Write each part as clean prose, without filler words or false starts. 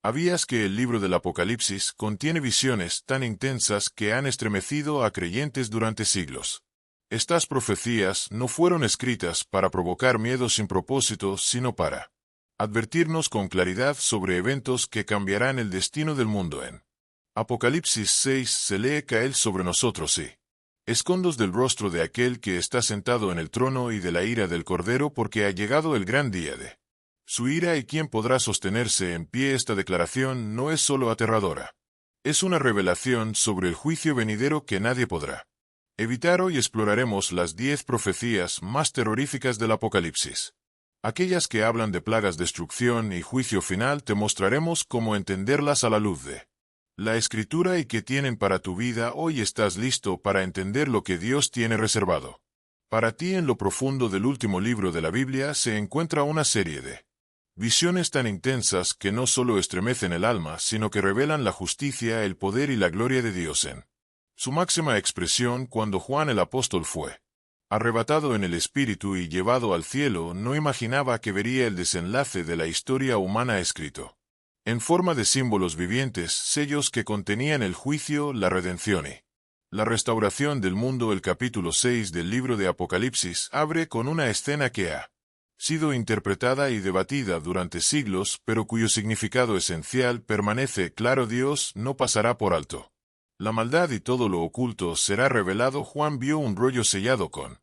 ¿Habías que el libro del Apocalipsis contiene visiones tan intensas que han estremecido a creyentes durante siglos? Estas profecías no fueron escritas para provocar miedo sin propósito, sino para advertirnos con claridad sobre eventos que cambiarán el destino del mundo. En Apocalipsis 6 se lee caer sobre nosotros y escondos del rostro de aquel que está sentado en el trono y de la ira del Cordero, porque ha llegado el gran día de su ira. ¿Y quién podrá sostenerse en pie? Esta declaración no es solo aterradora. Es una revelación sobre el juicio venidero que nadie podrá evitar. Hoy exploraremos las 10 profecías más terroríficas del Apocalipsis. Aquellas que hablan de plagas, destrucción y juicio final. Te mostraremos cómo entenderlas a la luz de la Escritura y qué tienen para tu vida. Hoy estás listo para entender lo que Dios tiene reservado para ti. En lo profundo del último libro de la Biblia se encuentra una serie de visiones tan intensas que no solo estremecen el alma, sino que revelan la justicia, el poder y la gloria de Dios en su máxima expresión. Cuando Juan el apóstol fue arrebatado en el Espíritu y llevado al cielo, no imaginaba que vería el desenlace de la historia humana escrito en forma de símbolos vivientes, sellos que contenían el juicio, la redención y la restauración del mundo. El capítulo 6 del libro de Apocalipsis abre con una escena que ha sido interpretada y debatida durante siglos, pero cuyo significado esencial permanece claro. Dios no pasará por alto la maldad y todo lo oculto será revelado. Juan vio un rollo sellado con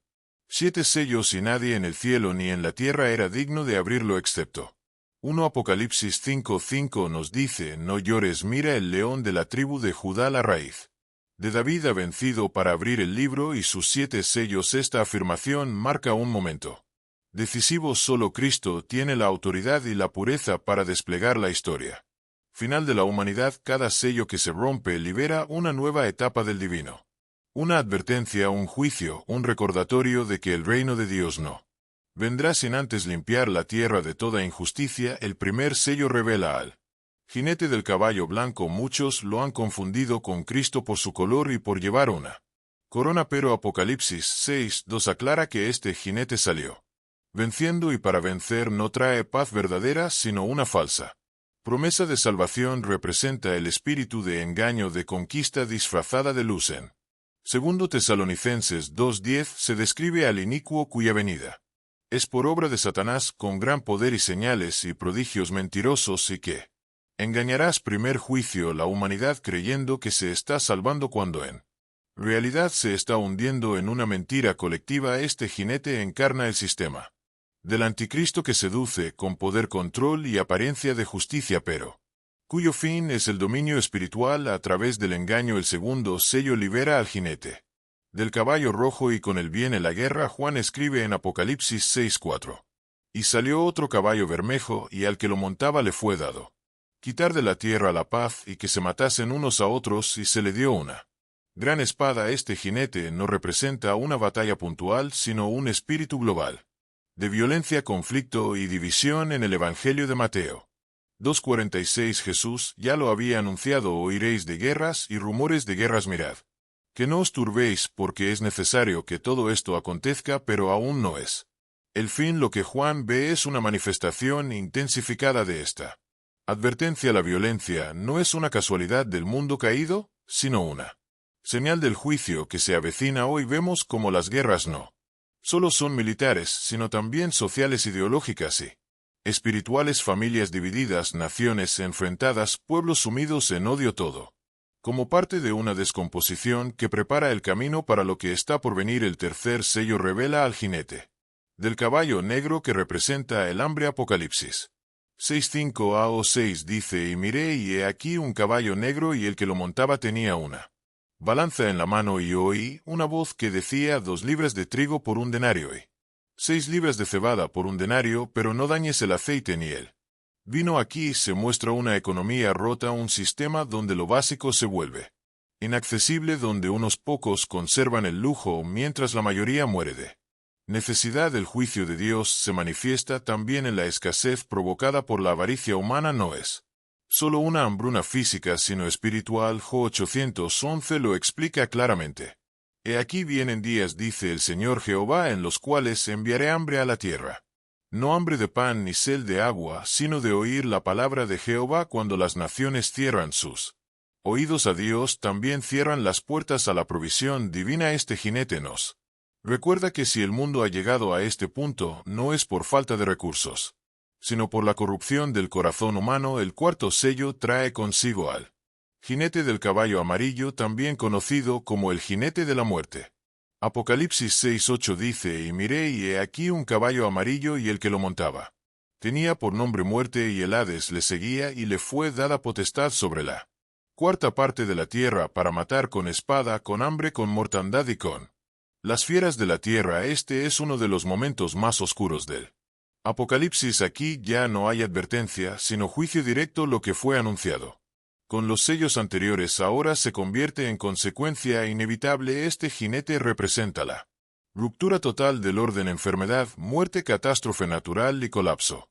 7 sellos y nadie en el cielo ni en la tierra era digno de abrirlo excepto 1. Apocalipsis 5:5 nos dice: no llores, mira, el león de la tribu de Judá, la raíz de David, ha vencido para abrir el libro y sus 7 sellos. Esta afirmación marca un momento decisivo. Solo Cristo tiene la autoridad y la pureza para desplegar la historia final de la humanidad. Cada sello que se rompe libera una nueva etapa del divino. Una advertencia, un juicio, un recordatorio de que el reino de Dios no vendrá sin antes limpiar la tierra de toda injusticia. El primer sello revela al jinete del caballo blanco. Muchos lo han confundido con Cristo por su color y por llevar una corona, pero Apocalipsis 6:2 aclara que este jinete salió venciendo, y para vencer no trae paz verdadera, sino una falsa promesa de salvación. Representa el espíritu de engaño, de conquista disfrazada de luz. En 2 Tesalonicenses 2:10 se describe al inicuo cuya venida es por obra de Satanás, con gran poder y señales y prodigios mentirosos, y que engañarás. Primer juicio, la humanidad creyendo que se está salvando cuando en realidad se está hundiendo en una mentira colectiva. Este jinete encarna el sistema del anticristo que seduce con poder, control y apariencia de justicia, pero cuyo fin es el dominio espiritual a través del engaño. El segundo sello libera al jinete del caballo rojo, y con él viene la guerra. Juan escribe en Apocalipsis 6:4: y salió otro caballo bermejo, y al que lo montaba le fue dado quitar de la tierra la paz, y que se matasen unos a otros, y se le dio una gran espada. Este jinete no representa una batalla puntual, sino un espíritu global de violencia, conflicto y división. En el Evangelio de Mateo 2:46 Jesús ya lo había anunciado: oiréis de guerras y rumores de guerras. Mirad que no os turbéis, porque es necesario que todo esto acontezca, pero aún no es el fin. Lo que Juan ve es una manifestación intensificada de esta advertencia. La violencia no es una casualidad del mundo caído, sino una señal del juicio que se avecina. Hoy vemos como las guerras no solo son militares, sino también sociales, ideológicas y espirituales. Familias divididas, naciones enfrentadas, pueblos sumidos en odio, todo como parte de una descomposición que prepara el camino para lo que está por venir. El tercer sello revela al jinete del caballo negro, que representa el hambre. Apocalipsis 6:5 o 6 dice: y miré, y he aquí un caballo negro, y el que lo montaba tenía una balanza en la mano, y oí una voz que decía: 2 libras de trigo por 1 denario, y 6 libras de cebada por 1 denario, pero no dañes el aceite ni el vino. Aquí se muestra una economía rota, un sistema donde lo básico se vuelve inaccesible, donde unos pocos conservan el lujo mientras la mayoría muere de necesidad. El juicio de Dios se manifiesta también en la escasez provocada por la avaricia humana. No es solo una hambruna física, sino espiritual. Job 811 lo explica claramente: he aquí vienen días, dice el Señor Jehová, en los cuales enviaré hambre a la tierra, No hambre de pan ni sed de agua, sino de oír la palabra de Jehová cuando las naciones cierran sus oídos a Dios, también cierran las puertas a la provisión divina. Este jinete nos recuerda que si el mundo ha llegado a este punto, no es por falta de recursos, sino por la corrupción del corazón humano. El cuarto sello trae consigo al jinete del caballo amarillo, también conocido como el jinete de la muerte. Apocalipsis 6:8 dice: Y miré, y he aquí un caballo amarillo, y el que lo montaba tenía por nombre Muerte, y el Hades le seguía, y le fue dada potestad sobre la cuarta parte de la tierra, para matar con espada, con hambre, con mortandad y con las fieras de la tierra. Este es uno de los momentos más oscuros del Apocalipsis. Aquí ya no hay advertencia, sino juicio directo, lo que fue anunciado con los sellos anteriores ahora se convierte en consecuencia inevitable. Este jinete representa la ruptura total del orden: enfermedad, muerte, catástrofe natural y colapso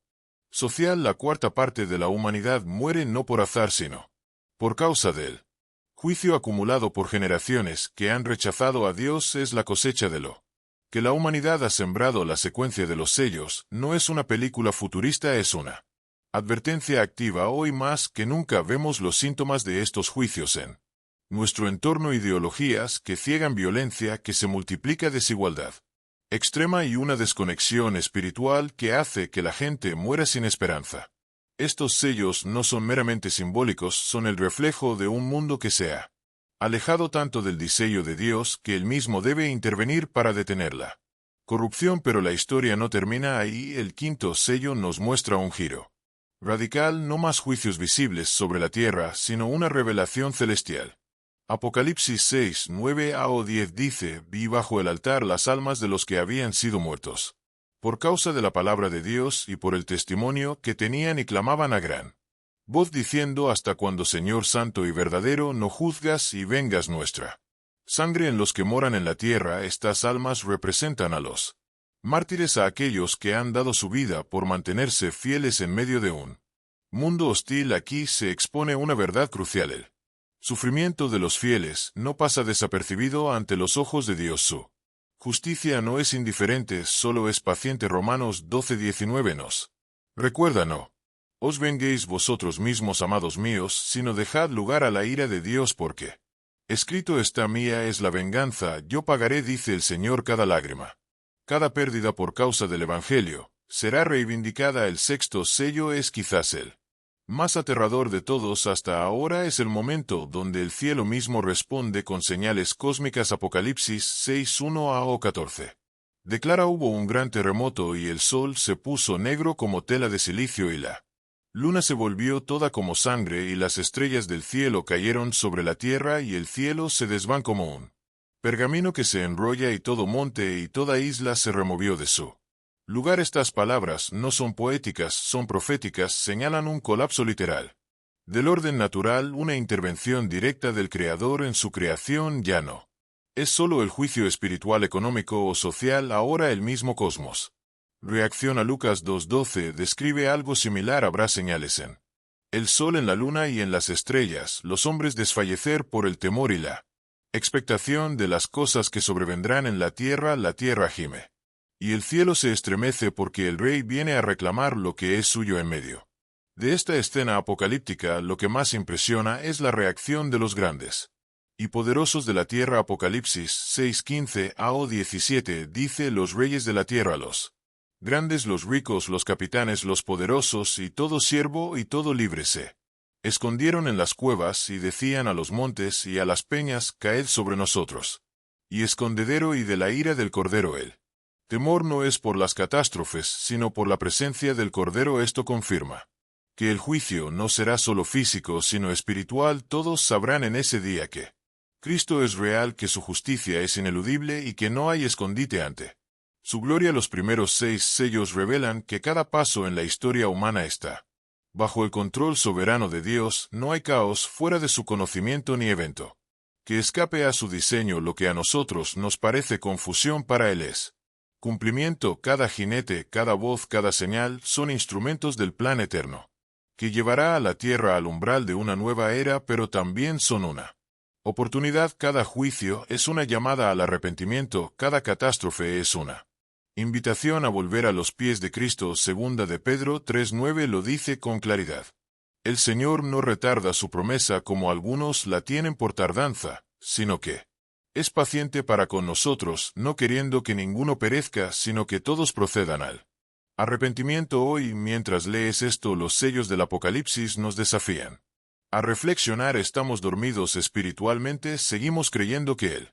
social. La cuarta parte de la humanidad muere no por azar, sino por causa del juicio acumulado por generaciones que han rechazado a Dios. Es la cosecha de lo que la humanidad ha sembrado. La secuencia de los sellos no es una película futurista, es una advertencia activa. Hoy más que nunca vemos los síntomas de estos juicios en nuestro entorno: ideologías que ciegan, violencia que se multiplica, desigualdad extrema y una desconexión espiritual que hace que la gente muera sin esperanza. Estos sellos no son meramente simbólicos, son el reflejo de un mundo que se ha alejado tanto del diseño de Dios que él mismo debe intervenir para detenerla corrupción. Pero la historia no termina ahí. El quinto sello nos muestra un giro radical: no más juicios visibles sobre la tierra, sino una revelación celestial. Apocalipsis 6:9-10 dice: Vi bajo el altar las almas de los que habían sido muertos por causa de la palabra de Dios y por el testimonio que tenían, y clamaban a gran voz diciendo: ¿Hasta cuándo, Señor santo y verdadero, no juzgas y vengas nuestra sangre en los que moran en la tierra? Estas almas representan a los mártires, a aquellos que han dado su vida por mantenerse fieles en medio de un mundo hostil. Aquí se expone una verdad crucial: el sufrimiento de los fieles no pasa desapercibido ante los ojos de Dios. Su justicia no es indiferente, solo es paciente. Romanos 12:19 nos recuerda: no os venguéis vosotros mismos, amados míos, sino dejad lugar a la ira de Dios, porque escrito está: mía es la venganza, yo pagaré, dice el Señor. Cada lágrima, cada pérdida por causa del Evangelio, será reivindicada. El sexto sello es quizás el más aterrador de todos hasta ahora. Es el momento donde el cielo mismo responde con señales cósmicas. Apocalipsis 6:1-14 declara: hubo un gran terremoto, y el sol se puso negro como tela de silicio, y la luna se volvió toda como sangre, y las estrellas del cielo cayeron sobre la tierra, y el cielo se desvan como un pergamino que se enrolla, y todo monte y toda isla se removió de su lugar. Estas palabras no son poéticas, son proféticas, señalan un colapso literal del orden natural, una intervención directa del Creador en su creación. Ya no es solo el juicio espiritual, económico o social, ahora el mismo cosmos reacciona. Lucas 2:12 describe algo similar: habrá señales en el sol, en la luna y en las estrellas, los hombres desfallecer por el temor y la expectación de las cosas que sobrevendrán en la tierra gime, y el cielo se estremece, porque el Rey viene a reclamar lo que es suyo. En medio de esta escena apocalíptica, lo que más impresiona es la reacción de los grandes y poderosos de la tierra. Apocalipsis 6:15-17 dice: los reyes de la tierra, los grandes, los ricos, los capitanes, los poderosos, y todo siervo y todo libre se escondieron en las cuevas, y decían a los montes y a las peñas: caed sobre nosotros, y escondedero y de la ira del Cordero. El temor no es por las catástrofes, sino por la presencia del Cordero. Esto confirma que el juicio no será solo físico, sino espiritual. Todos sabrán en ese día que Cristo es real, que su justicia es ineludible y que no hay escondite ante su gloria. Los primeros 6 sellos revelan que cada paso en la historia humana está bajo el control soberano de Dios. No hay caos fuera de su conocimiento ni evento que escape a su diseño. Lo que a nosotros nos parece confusión, para Él es cumplimiento. Cada jinete, cada voz, cada señal son instrumentos del plan eterno que llevará a la tierra al umbral de una nueva era, pero también son una oportunidad. Cada juicio es una llamada al arrepentimiento, cada catástrofe es una Invitación a volver a los pies de Cristo. Segunda de Pedro 3:9 lo dice con claridad. El Señor no retarda su promesa como algunos la tienen por tardanza, sino que es paciente para con nosotros, no queriendo que ninguno perezca, sino que todos procedan al arrepentimiento. Hoy, mientras lees esto, los sellos del Apocalipsis nos desafían a reflexionar. Estamos dormidos espiritualmente, seguimos creyendo que el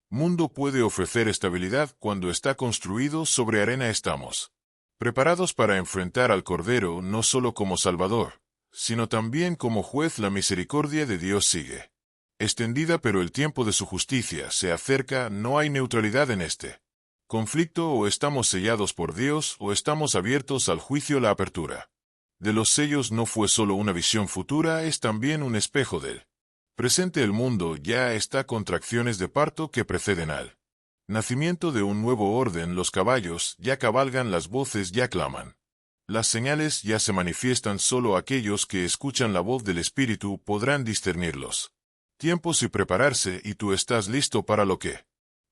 mundo puede ofrecer estabilidad cuando está construido sobre arena. Estamos preparados para enfrentar al Cordero no solo como Salvador, sino también como juez. La misericordia de Dios sigue extendida, pero el tiempo de su justicia se acerca. No hay neutralidad en este conflicto: o estamos sellados por Dios o estamos abiertos al juicio. La apertura de los sellos no fue solo una visión futura, es también un espejo del presente. El mundo ya está con contracciones de parto que preceden al nacimiento de un nuevo orden. Los caballos ya cabalgan, las voces ya claman. Las señales ya se manifiestan. Solo aquellos que escuchan la voz del Espíritu podrán discernirlos tiempos y prepararse, y tú estás listo para lo que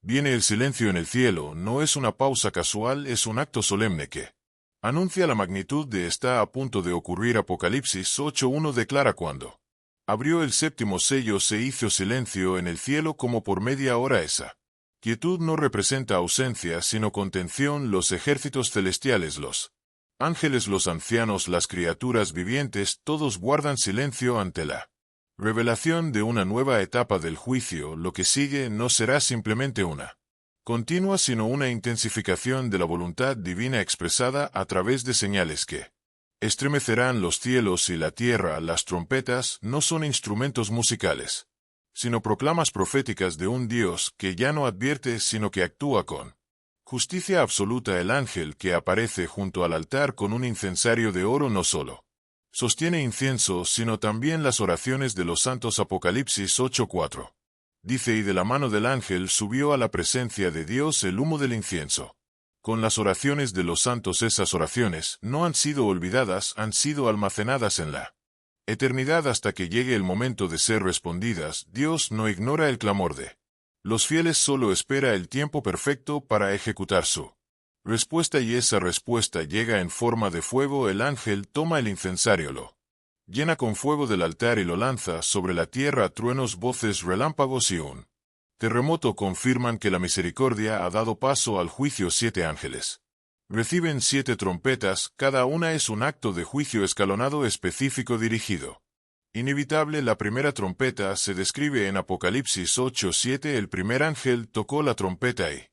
viene. El silencio en el cielo no es una pausa casual, es un acto solemne que anuncia la magnitud de está a punto de ocurrir. Apocalipsis 8:1 declara: cuando abrió el séptimo sello se hizo silencio en el cielo como por media hora. Esa quietud no representa ausencia, sino contención. Los ejércitos celestiales, los ángeles, los ancianos, las criaturas vivientes, todos guardan silencio ante la revelación de una nueva etapa del juicio. Lo que sigue no será simplemente una continua, sino una intensificación de la voluntad divina expresada a través de señales que estremecerán los cielos y la tierra. Las trompetas no son instrumentos musicales, sino proclamas proféticas de un Dios que ya no advierte, sino que actúa con justicia absoluta. El ángel que aparece junto al altar con un incensario de oro no solo sostiene incienso, sino también las oraciones de los santos. Apocalipsis 8:4 dice: y de la mano del ángel subió a la presencia de Dios el humo del incienso con las oraciones de los santos. Esas oraciones no han sido olvidadas, han sido almacenadas en la eternidad hasta que llegue el momento de ser respondidas. Dios no ignora el clamor de los fieles, solo espera el tiempo perfecto para ejecutar su respuesta, y esa respuesta llega en forma de fuego. El ángel toma el incensario, lo llena con fuego del altar y lo lanza sobre la tierra. Truenos, voces, relámpagos y un terremoto confirman que la misericordia ha dado paso al juicio. 7 ángeles reciben 7 trompetas, cada una es un acto de juicio escalonado, específico, dirigido. Inevitable. La primera trompeta se describe en Apocalipsis 8:7. El primer ángel tocó la trompeta y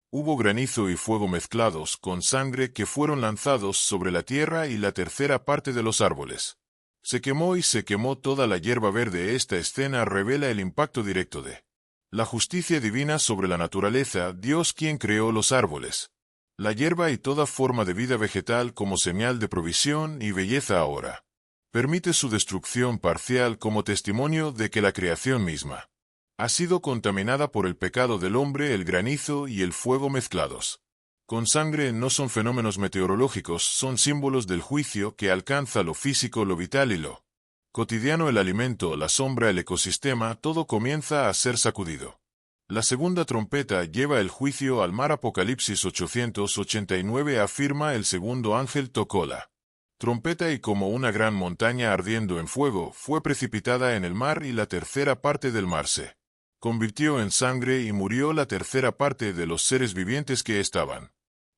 hubo granizo y fuego mezclados con sangre que fueron lanzados sobre la tierra y la tercera parte de los árboles se quemó, y se quemó toda la hierba verde. Esta escena revela el impacto directo de la justicia divina sobre la naturaleza. Dios, quien creó los árboles, la hierba y toda forma de vida vegetal como señal de provisión y belleza, ahora permite su destrucción parcial como testimonio de que la creación misma ha sido contaminada por el pecado del hombre. El granizo y el fuego mezclados con sangre no son fenómenos meteorológicos, son símbolos del juicio que alcanza lo físico, lo vital y lo cotidiano. El alimento, la sombra, el ecosistema, todo comienza a ser sacudido. La segunda trompeta lleva el juicio al mar. Apocalipsis 889 afirma: el segundo ángel tocó la trompeta y como una gran montaña ardiendo en fuego fue precipitada en el mar, y la tercera parte del mar se convirtió en sangre y murió la tercera parte de los seres vivientes que estaban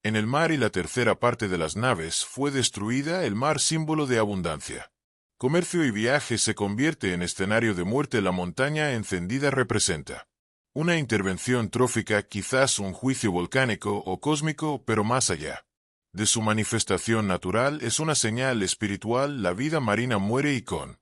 en el mar, y la tercera parte de las naves fue destruida. El mar, símbolo de abundancia, comercio y viaje, se convierte en escenario de muerte. La montaña encendida representa una intervención trófica, quizás un juicio volcánico o cósmico, pero más allá de su manifestación natural es una señal espiritual. La vida marina muere y con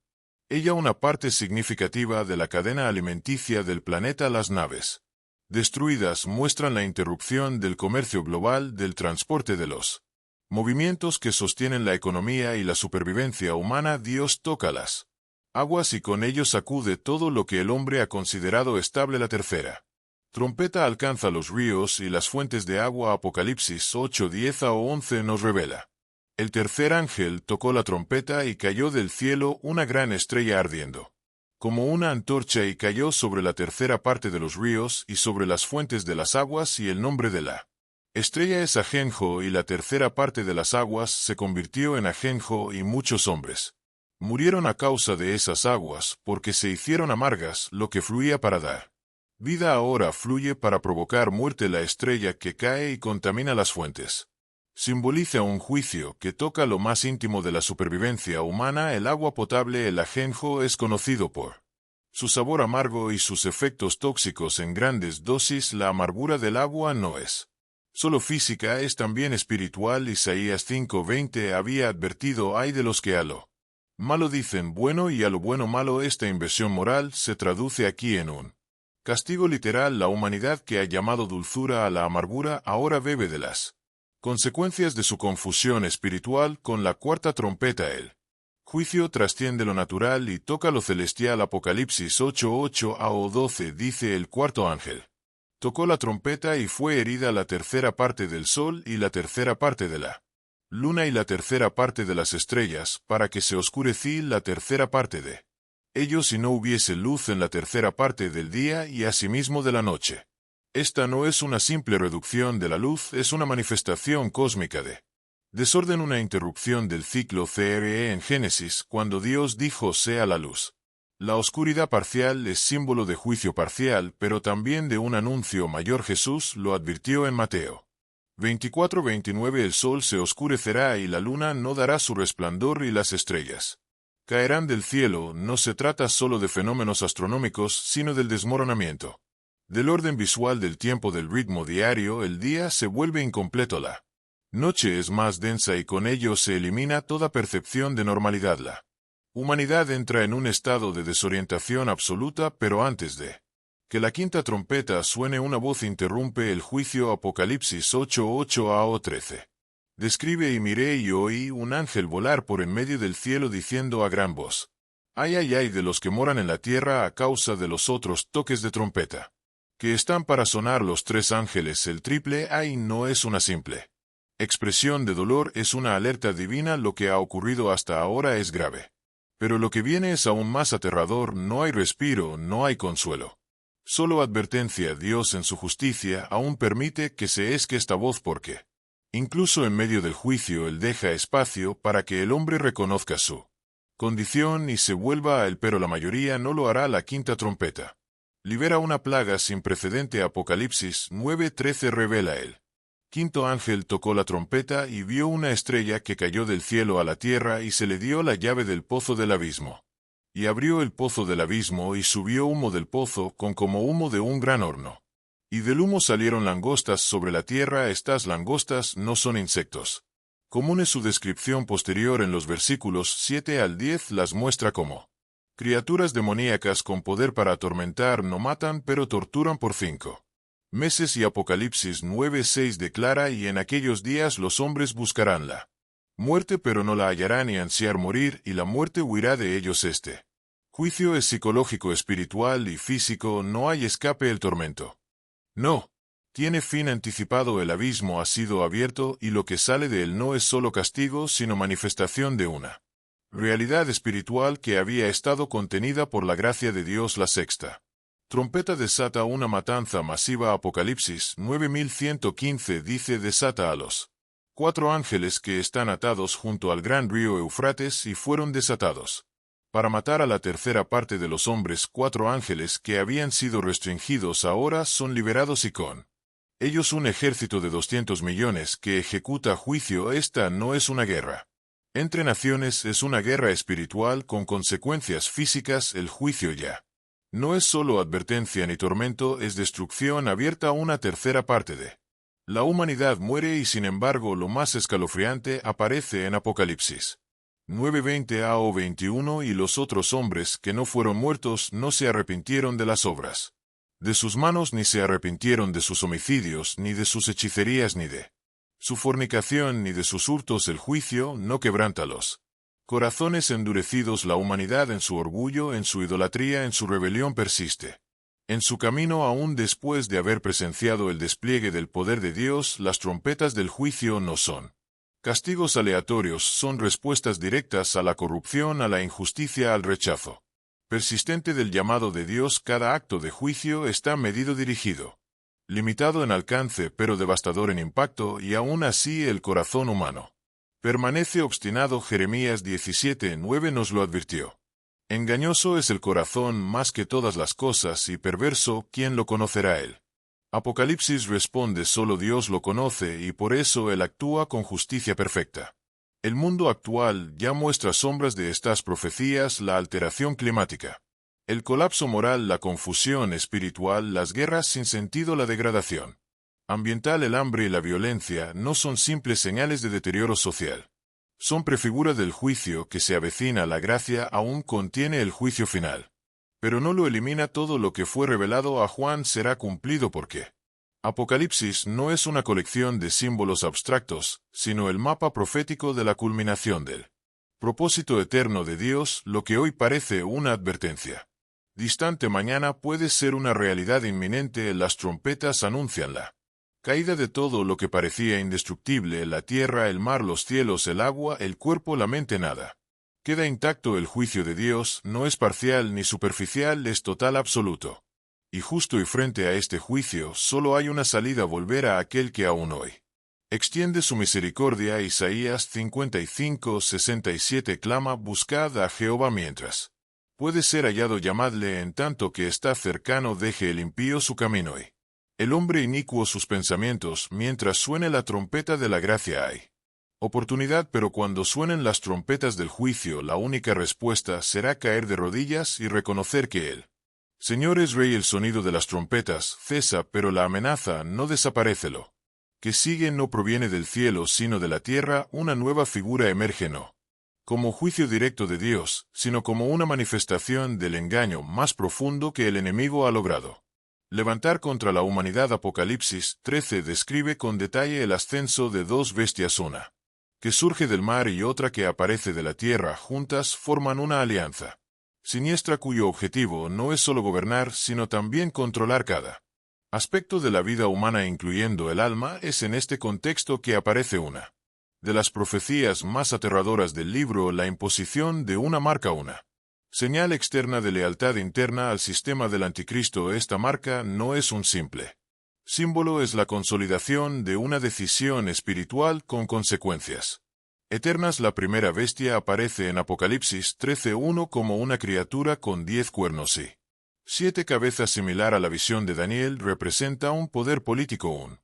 ella una parte significativa de la cadena alimenticia del planeta. Las naves destruidas muestran la interrupción del comercio global, del transporte, de los movimientos que sostienen la economía y la supervivencia humana. Dios toca las aguas y con ellos sacude todo lo que el hombre ha considerado estable. La tercera trompeta alcanza los ríos y las fuentes de agua. Apocalipsis 8:10 o 11 nos revela: el tercer ángel tocó la trompeta y cayó del cielo una gran estrella ardiendo como una antorcha, y cayó sobre la tercera parte de los ríos y sobre las fuentes de las aguas, y el nombre de la Estrella es ajenjo y la tercera parte de las aguas se convirtió en ajenjo y muchos hombres murieron a causa de esas aguas porque se hicieron amargas lo que fluía para dar vida ahora fluye para provocar muerte la estrella que cae y contamina las fuentes. Simboliza un juicio que toca lo más íntimo de la supervivencia humana. El agua potable, el ajenjo, es conocido por su sabor amargo y sus efectos tóxicos en grandes dosis. La amargura del agua no es solo física, es también espiritual. Isaías 5:20 había advertido: ay de los que a lo malo dicen bueno y a lo bueno malo. Esta inversión moral se traduce aquí en un castigo literal. La humanidad que ha llamado dulzura a la amargura ahora bebe de las consecuencias de su confusión espiritual. Con la cuarta trompeta el juicio trasciende lo natural y toca lo celestial. Apocalipsis 8:8 a o 12 dice: el cuarto ángel tocó la trompeta y fue herida la tercera parte del sol y la tercera parte de la luna y la tercera parte de las estrellas, para que se oscureci la tercera parte de ellos y no hubiese luz en la tercera parte del día y asimismo de la noche. Esta no es una simple reducción de la luz, es una manifestación cósmica de desorden, una interrupción del ciclo CRE en Génesis, cuando Dios dijo sea la luz. La oscuridad parcial es símbolo de juicio parcial, pero también de un anuncio mayor. Jesús lo advirtió en Mateo 24:29: el sol se oscurecerá y la luna no dará su resplandor y las estrellas caerán del cielo. No se trata solo de fenómenos astronómicos, sino del desmoronamiento del orden visual del tiempo, del ritmo diario. El día se vuelve incompleto, la noche es más densa y con ello se elimina toda percepción de normalidad. La humanidad entra en un estado de desorientación absoluta, pero antes de que la quinta trompeta suene, una voz interrumpe el juicio. Apocalipsis 8:8 a o 13. Describe: y miré y oí un ángel volar por en medio del cielo diciendo a gran voz: ay, ay, ay de los que moran en la tierra a causa de los otros toques de trompeta que están para sonar. Los tres ángeles, el triple ay no es una simple expresión de dolor, es una alerta divina. Lo que ha ocurrido hasta ahora es grave, pero lo que viene es aún más aterrador. No hay respiro, no hay consuelo, solo advertencia. Dios en su justicia aún permite que se esque esta voz porque incluso en medio del juicio Él deja espacio para que el hombre reconozca su condición y se vuelva a Él, pero la mayoría no lo hará. La quinta trompeta libera una plaga sin precedente. Apocalipsis 9:13 revela: el quinto ángel tocó la trompeta y vio una estrella que cayó del cielo a la tierra y se le dio la llave del pozo del abismo. Y abrió el pozo del abismo y subió humo del pozo con como humo de un gran horno. Y del humo salieron langostas sobre la tierra. Estas langostas no son insectos comunes. Su descripción posterior en los versículos 7 al 10 las muestra como criaturas demoníacas con poder para atormentar. No matan, pero torturan por 5 meses. Y Apocalipsis 9:6 declara: y en aquellos días los hombres buscarán la muerte, pero no la hallarán, y ansiar morir, y la muerte huirá de ellos. Este juicio es psicológico, espiritual y físico. No hay escape. El tormento no tiene fin anticipado. El abismo ha sido abierto y lo que sale de él no es solo castigo, sino manifestación de una realidad espiritual que había estado contenida por la gracia de Dios. La sexta trompeta desata una matanza masiva. Apocalipsis 9115 dice: desata a los 4 ángeles que están atados junto al gran río Eufrates y fueron desatados para matar a la tercera parte de los hombres. 4 ángeles que habían sido restringidos ahora son liberados y con ellos un ejército de 200 millones que ejecuta juicio. Esta no es una guerra entre naciones, es una guerra espiritual con consecuencias físicas. El juicio ya no es solo advertencia ni tormento, es destrucción abierta. Una tercera parte de la humanidad muere y sin embargo lo más escalofriante aparece en Apocalipsis 9:20 a o 21: y los otros hombres que no fueron muertos no se arrepintieron de las obras de sus manos, ni se arrepintieron de sus homicidios, ni de sus hechicerías, ni de su fornicación, ni de sus hurtos. El juicio no quebranta los corazones endurecidos. La humanidad en su orgullo, en su idolatría, en su rebelión persiste en su camino aún después de haber presenciado el despliegue del poder de Dios. Las trompetas del juicio no son castigos aleatorios, son respuestas directas a la corrupción, a la injusticia, al rechazo persistente del llamado de Dios. Cada acto de juicio está medido, dirigido limitado en alcance pero devastador en impacto, y aún así el corazón humano permanece obstinado. Jeremías 17:9 nos lo advirtió. Engañoso es el corazón más que todas las cosas, y perverso, ¿quién lo conocerá él? Apocalipsis responde: solo Dios lo conoce, y por eso Él actúa con justicia perfecta. El mundo actual ya muestra sombras de estas profecías: la alteración climática, el colapso moral, la confusión espiritual, las guerras sin sentido, la degradación ambiental, el hambre y la violencia no son simples señales de deterioro social. Son prefigura del juicio que se avecina. La gracia aún contiene el juicio final, pero no lo elimina. Todo lo que fue revelado a Juan será cumplido, porque Apocalipsis no es una colección de símbolos abstractos, sino el mapa profético de la culminación del propósito eterno de Dios. Lo que hoy parece una advertencia distante, mañana puede ser una realidad inminente. Las trompetas anuncian la caída de todo lo que parecía indestructible: la tierra, el mar, los cielos, el agua, el cuerpo, la mente. Nada queda intacto. El juicio de Dios no es parcial ni superficial, es total, absoluto y justo, y frente a este juicio solo hay una salida: volver a aquel que aún hoy extiende su misericordia. Isaías 55:67 clama: buscad a Jehová mientras puede ser hallado, llamadle en tanto que está cercano. Deje el impío su camino y el hombre inicuo sus pensamientos. Mientras suene la trompeta de la gracia hay oportunidad, pero cuando suenen las trompetas del juicio, la única respuesta será caer de rodillas y reconocer que el Señor es Rey. El sonido de las trompetas cesa, pero la amenaza no desaparece. Lo que sigue no proviene del cielo, sino de la tierra. Una nueva figura emerge, no como juicio directo de Dios, sino como una manifestación del engaño más profundo que el enemigo ha logrado levantar contra la humanidad. Apocalipsis 13 describe con detalle el ascenso de dos bestias, una que surge del mar y otra que aparece de la tierra. Juntas forman una alianza siniestra cuyo objetivo no es solo gobernar, sino también controlar cada aspecto de la vida humana, incluyendo el alma. Es en este contexto que aparece una de las profecías más aterradoras del libro: la imposición de una marca, una señal externa de lealtad interna al sistema del anticristo. Esta marca no es un simple símbolo, es la consolidación de una decisión espiritual con consecuencias eternas. La primera bestia aparece en Apocalipsis 13:1 como una criatura con 10 cuernos y 7 cabezas. Similar a la visión de Daniel, representa un poder político, un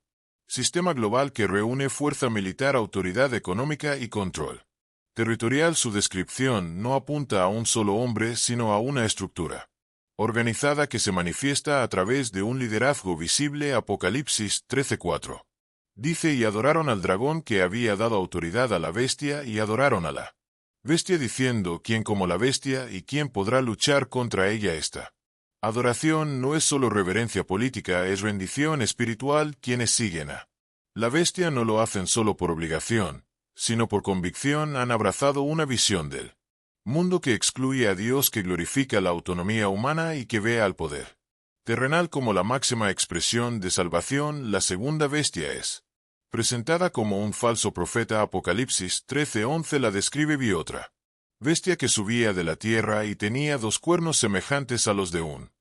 sistema global que reúne fuerza militar, autoridad económica y control territorial. Su descripción no apunta a un solo hombre, sino a una estructura organizada que se manifiesta a través de un liderazgo visible. Apocalipsis 13:4 dice: y adoraron al dragón que había dado autoridad a la bestia, y adoraron a la bestia diciendo: ¿quién como la bestia, y quién podrá luchar contra ella? Esta adoración no es solo reverencia política, es rendición espiritual. Quienes siguen a la bestia no lo hacen solo por obligación, sino por convicción. Han abrazado una visión del mundo que excluye a Dios, que glorifica la autonomía humana y que ve al poder terrenal como la máxima expresión de salvación. La segunda bestia es presentada como un falso profeta. Apocalipsis 13:11 la describe: vi otra bestia que subía de la tierra y tenía 2 cuernos semejantes a los de un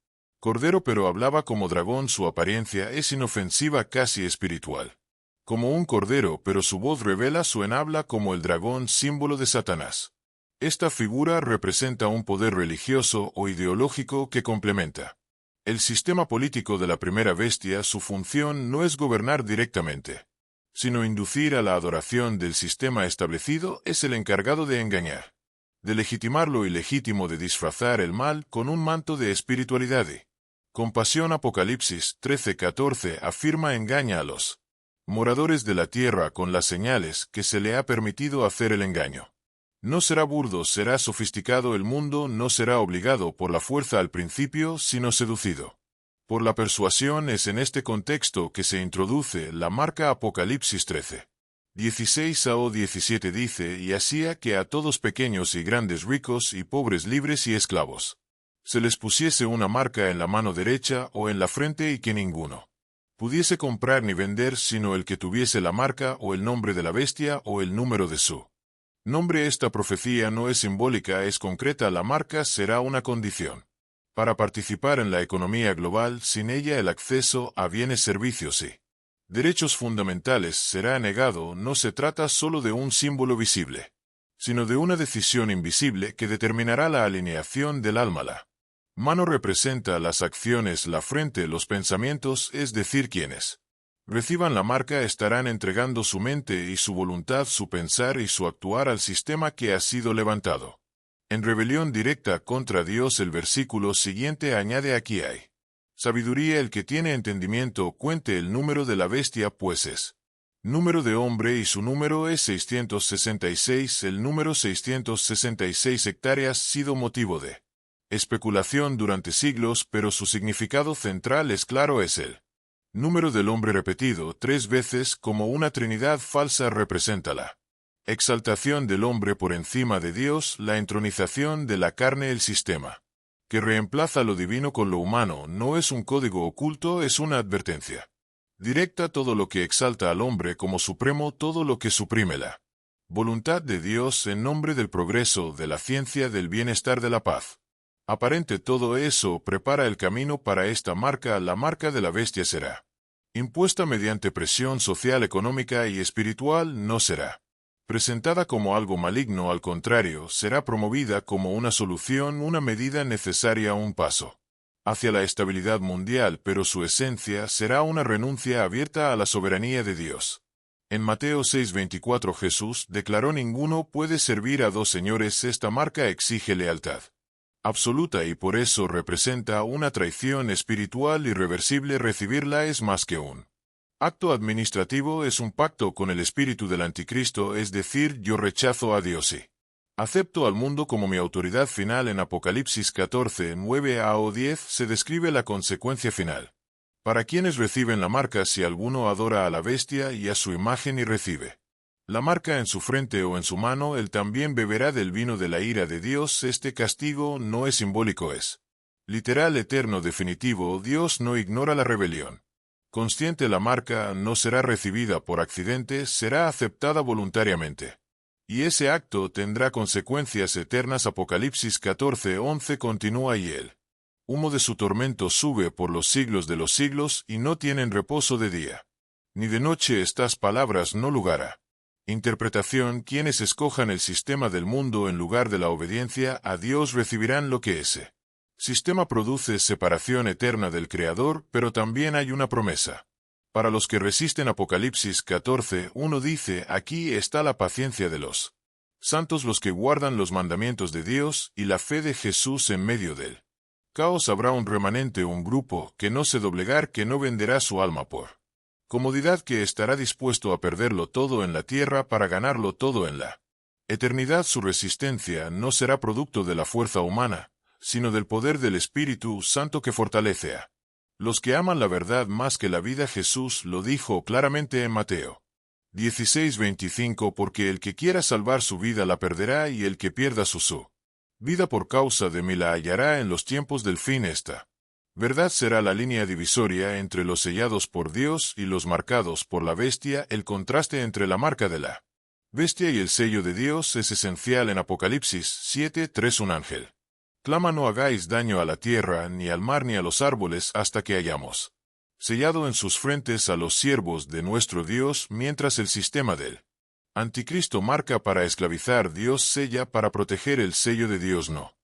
cordero, pero hablaba como dragón. Su apariencia es inofensiva, casi espiritual, como un cordero, pero su voz revela su habla como el dragón, símbolo de Satanás. Esta figura representa un poder religioso o ideológico que complementa el sistema político de la primera bestia. Su función no es gobernar directamente, sino inducir a la adoración del sistema establecido. Es el encargado de engañar, de legitimar lo ilegítimo, de disfrazar el mal con un manto de espiritualidad y compasión. Apocalipsis 13:14 afirma: engaña a los moradores de la tierra con las señales que se le ha permitido hacer el engaño. No será burdo, será sofisticado. El mundo no será obligado por la fuerza al principio, sino seducido por la persuasión. Es en este contexto que se introduce la marca. Apocalipsis 13:16-17 dice: y hacía que a todos, pequeños y grandes, ricos y pobres, libres y esclavos, se les pusiese una marca en la mano derecha o en la frente, y que ninguno pudiese comprar ni vender sino el que tuviese la marca o el nombre de la bestia o el número de su nombre. Esta profecía no es simbólica, es concreta. La marca será una condición para participar en la economía global, sin ella el acceso a bienes, servicios y derechos fundamentales será negado. No se trata solo de un símbolo visible, sino de una decisión invisible que determinará la alineación del alma. La mano representa las acciones, la frente los pensamientos, es decir, quienes reciban la marca estarán entregando su mente y su voluntad, su pensar y su actuar al sistema que ha sido levantado en rebelión directa contra Dios. El versículo siguiente añade: aquí hay sabiduría, el que tiene entendimiento cuente el número de la bestia, pues es número de hombre y su número es 666. El número 666 hectáreas ha sido motivo de especulación durante siglos, pero su significado central es claro: es el número del hombre repetido 3 veces como una trinidad falsa. Representa la exaltación del hombre por encima de Dios, la entronización de la carne. El sistema que reemplaza lo divino con lo humano no es un código oculto, es una advertencia directa. Todo lo que exalta al hombre como supremo, todo lo que suprime la voluntad de Dios en nombre del progreso, de la ciencia, del bienestar, de la paz aparente, todo eso prepara el camino para esta marca. La marca de la bestia será impuesta mediante presión social, económica y espiritual. No será presentada como algo maligno, al contrario, será promovida como una solución, una medida necesaria, un paso hacia la estabilidad mundial, pero su esencia será una renuncia abierta a la soberanía de Dios. En Mateo 6:24 Jesús declaró: ninguno puede servir a dos señores. Esta marca exige lealtad absoluta y por eso representa una traición espiritual irreversible. Recibirla es más que un acto administrativo, es un pacto con el espíritu del anticristo, es decir, yo rechazo a Dios y acepto al mundo como mi autoridad final. En Apocalipsis 14:9-10 se describe la consecuencia final para quienes reciben la marca: si alguno adora a la bestia y a su imagen y recibe la marca en su frente o en su mano, él también beberá del vino de la ira de Dios. Este castigo no es simbólico, es literal, eterno, definitivo. Dios no ignora la rebelión consciente. La marca no será recibida por accidente, será aceptada voluntariamente. Y ese acto tendrá consecuencias eternas. Apocalipsis 14:11 continúa: y el humo de su tormento sube por los siglos de los siglos, y no tienen reposo de día ni de noche. Estas palabras no lugar a interpretación. Quienes escojan el sistema del mundo en lugar de la obediencia a Dios recibirán lo que ese sistema produce: separación eterna del Creador. Pero también hay una promesa para los que resisten. Apocalipsis 14:1 dice: aquí está la paciencia de los santos, los que guardan los mandamientos de Dios y la fe de Jesús. En medio del caos habrá un remanente, un grupo que no se doblegar, que no venderá su alma por comodidad, que estará dispuesto a perderlo todo en la tierra para ganarlo todo en la eternidad. Su resistencia no será producto de la fuerza humana, sino del poder del Espíritu Santo que fortalece a los que aman la verdad más que la vida. Jesús lo dijo claramente en Mateo 16:25: porque el que quiera salvar su vida la perderá, y el que pierda su vida por causa de mí la hallará. En los tiempos del fin esta verdad será la línea divisoria entre los sellados por Dios y los marcados por la bestia. El contraste entre la marca de la bestia y el sello de Dios es esencial. En Apocalipsis 7:3 un ángel clama: no hagáis daño a la tierra, ni al mar, ni a los árboles, hasta que hayamos sellado en sus frentes a los siervos de nuestro Dios. Mientras el sistema del anticristo marca para esclavizar, Dios sella para proteger. El sello de Dios no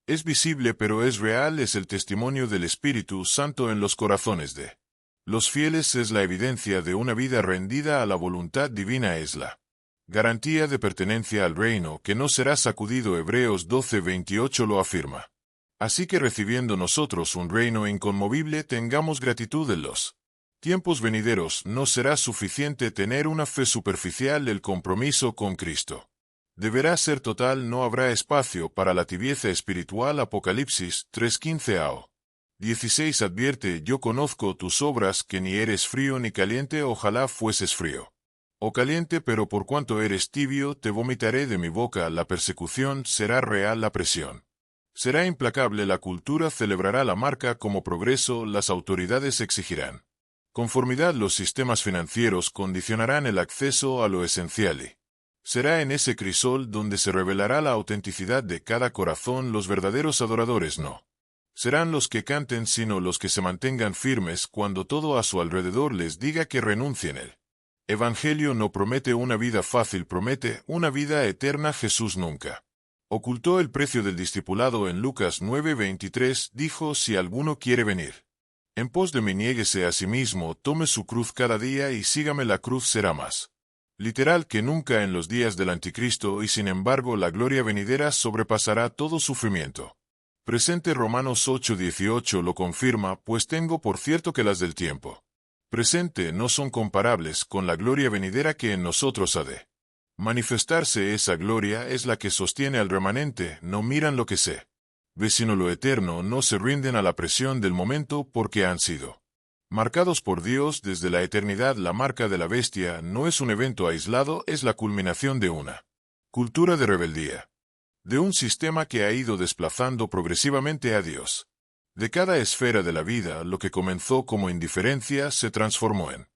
es visible, pero es real, es el testimonio del Espíritu Santo en los corazones de los fieles, es la evidencia de una vida rendida a la voluntad divina, es la garantía de pertenencia al reino que no será sacudido. Hebreos 12:28 lo afirma. Así que recibiendo nosotros un reino inconmovible, tengamos gratitud en los tiempos venideros. No será suficiente tener una fe superficial. El compromiso con Cristo deberá ser total, no habrá espacio para la tibieza espiritual. Apocalipsis 3:15-16 advierte: yo conozco tus obras, que ni eres frío ni caliente. Ojalá fueses frío o caliente, pero por cuanto eres tibio, te vomitaré de mi boca. La persecución será real, la presión será implacable. La cultura celebrará la marca como progreso, las autoridades exigirán conformidad, los sistemas financieros condicionarán el acceso a lo esencial y será en ese crisol donde se revelará la autenticidad de cada corazón. Los verdaderos adoradores no Serán los que canten sino los que se mantengan firmes cuando todo a su alrededor les diga que renuncien. El Evangelio no promete una vida fácil, promete una vida eterna. Jesús nunca ocultó el precio del discipulado. En Lucas 9:23 dijo: si alguno quiere venir en pos de mí, niéguese a sí mismo, tome su cruz cada día y sígame. La cruz será más literal que nunca en los días del anticristo, y sin embargo la gloria venidera sobrepasará todo sufrimiento presente. Romanos 8:18 lo confirma: pues tengo por cierto que las del tiempo presente no son comparables con la gloria venidera que en nosotros ha de manifestarse. Esa gloria es la que sostiene al remanente. No miran lo que se ve sino lo eterno, no se rinden a la presión del momento porque han sido marcados por Dios desde la eternidad. La marca de la bestia no es un evento aislado, es la culminación de una cultura de rebeldía, de un sistema que ha ido desplazando progresivamente a Dios. De cada esfera de la vida, lo que comenzó como indiferencia se transformó en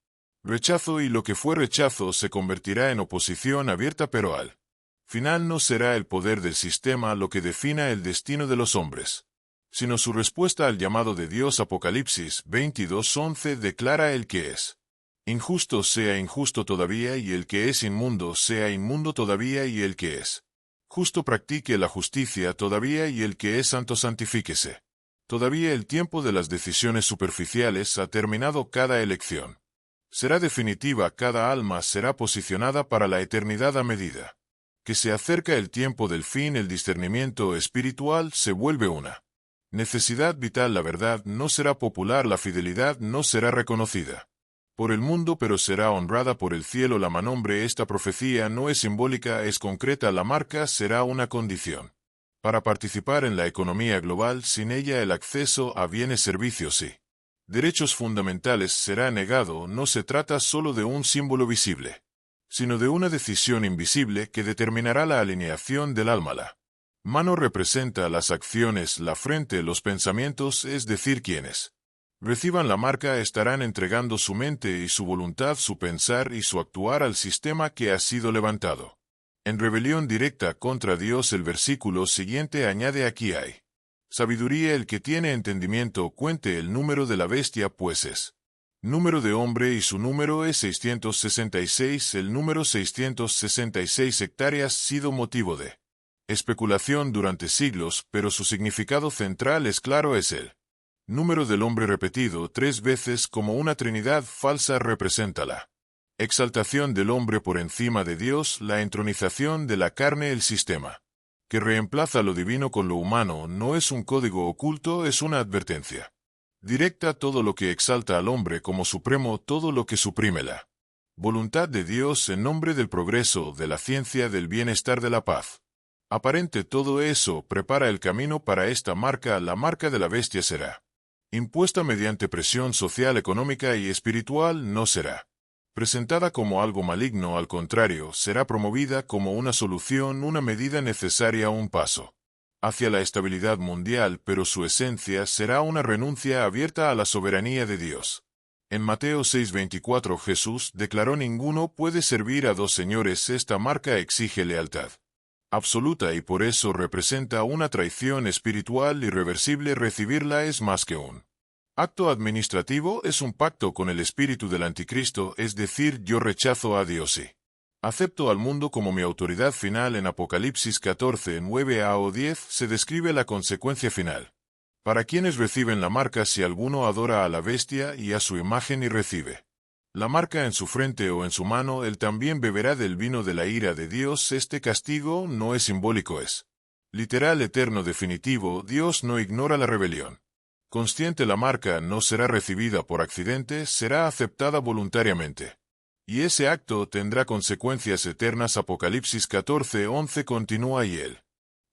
rechazo, y lo que fue rechazo se convertirá en oposición abierta, pero al final no será el poder del sistema lo que defina el destino de los hombres, sino su respuesta al llamado de Dios. Apocalipsis 22:11 declara: el que es injusto sea injusto todavía, y el que es inmundo sea inmundo todavía, y el que es justo practique la justicia todavía, y el que es santo santifíquese todavía. El tiempo de las decisiones superficiales ha terminado. Cada elección será definitiva, cada alma será posicionada para la eternidad. A medida que se acerca el tiempo del fin, el discernimiento espiritual se vuelve una necesidad vital. La verdad no será popular, la fidelidad no será reconocida por el mundo, pero será honrada por el cielo. La manombre, esta profecía no es simbólica, es concreta. La marca será una condición para participar en la economía global. Sin ella el acceso a bienes, servicios y derechos fundamentales será negado. No se trata solo de un símbolo visible, sino de una decisión invisible que determinará la alineación del alma. La mano representa las acciones, la frente los pensamientos, es decir, quienes reciban la marca estarán entregando su mente y su voluntad, su pensar y su actuar al sistema que ha sido levantado en rebelión directa contra Dios. El versículo siguiente añade: aquí hay sabiduría, el que tiene entendimiento cuente el número de la bestia, pues es número de hombre y su número es 666. El número 666 hectáreas ha sido motivo de especulación durante siglos, pero su significado central es claro: es el número del hombre repetido 3 veces como una trinidad falsa. Representa la exaltación del hombre por encima de Dios, la entronización de la carne. El sistema que reemplaza lo divino con lo humano no es un código oculto, es una advertencia directa. Todo lo que exalta al hombre como supremo, todo lo que suprime la voluntad de Dios en nombre del progreso, de la ciencia, del bienestar, de la paz aparente, todo eso prepara el camino para esta marca. La marca de la bestia será impuesta mediante presión social, económica y espiritual. No será presentada como algo maligno, al contrario, será promovida como una solución, una medida necesaria, un paso hacia la estabilidad mundial, pero su esencia será una renuncia abierta a la soberanía de Dios. En Mateo 6:24 Jesús declaró: ninguno puede servir a dos señores. Esta marca exige lealtad absoluta y por eso representa una traición espiritual irreversible. Recibirla es más que un acto administrativo, es un pacto con el espíritu del anticristo, es decir, yo rechazo a Dios y acepto al mundo como mi autoridad final. En Apocalipsis 14:9-10 se describe la consecuencia final para quienes reciben la marca: si alguno adora a la bestia y a su imagen y recibe la marca en su frente o en su mano, él también beberá del vino de la ira de Dios. Este castigo no es simbólico, es literal, eterno, definitivo. Dios no ignora la rebelión consciente. La marca no será recibida por accidente, será aceptada voluntariamente. Y ese acto tendrá consecuencias eternas. Apocalipsis 14:11 continúa: y el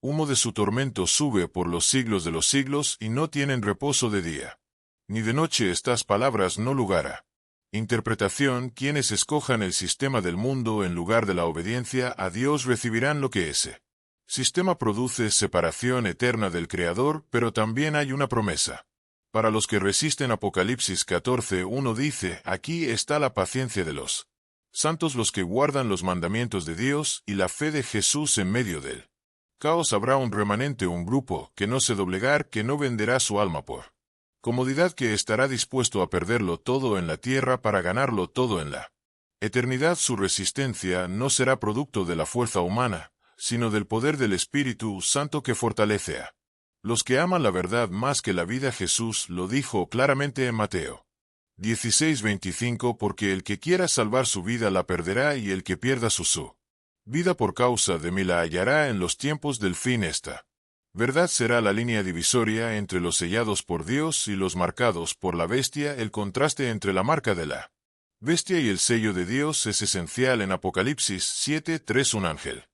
humo de su tormento sube por los siglos de los siglos, y no tienen reposo de día ni de noche. Estas palabras no lugar a interpretación. Quienes escojan el sistema del mundo en lugar de la obediencia a Dios recibirán lo que ese sistema produce: separación eterna del Creador, pero también hay una promesa para los que resisten. Apocalipsis 14:1 dice: aquí está la paciencia de los santos, los que guardan los mandamientos de Dios y la fe de Jesús en medio del Caos habrá un remanente, un grupo, que no se doblegar, que no venderá su alma por comodidad, que estará dispuesto a perderlo todo en la tierra para ganarlo todo en la eternidad. Su resistencia no será producto de la fuerza humana, sino del poder del Espíritu Santo que fortalece a los que aman la verdad más que la vida. Jesús lo dijo claramente en Mateo 16:25, porque el que quiera salvar su vida la perderá, y el que pierda su vida por causa de mí la hallará. En los tiempos del fin esta verdad será la línea divisoria entre los sellados por Dios y los marcados por la bestia. El contraste entre la marca de la bestia y el sello de Dios es esencial en Apocalipsis 7:3. Un ángel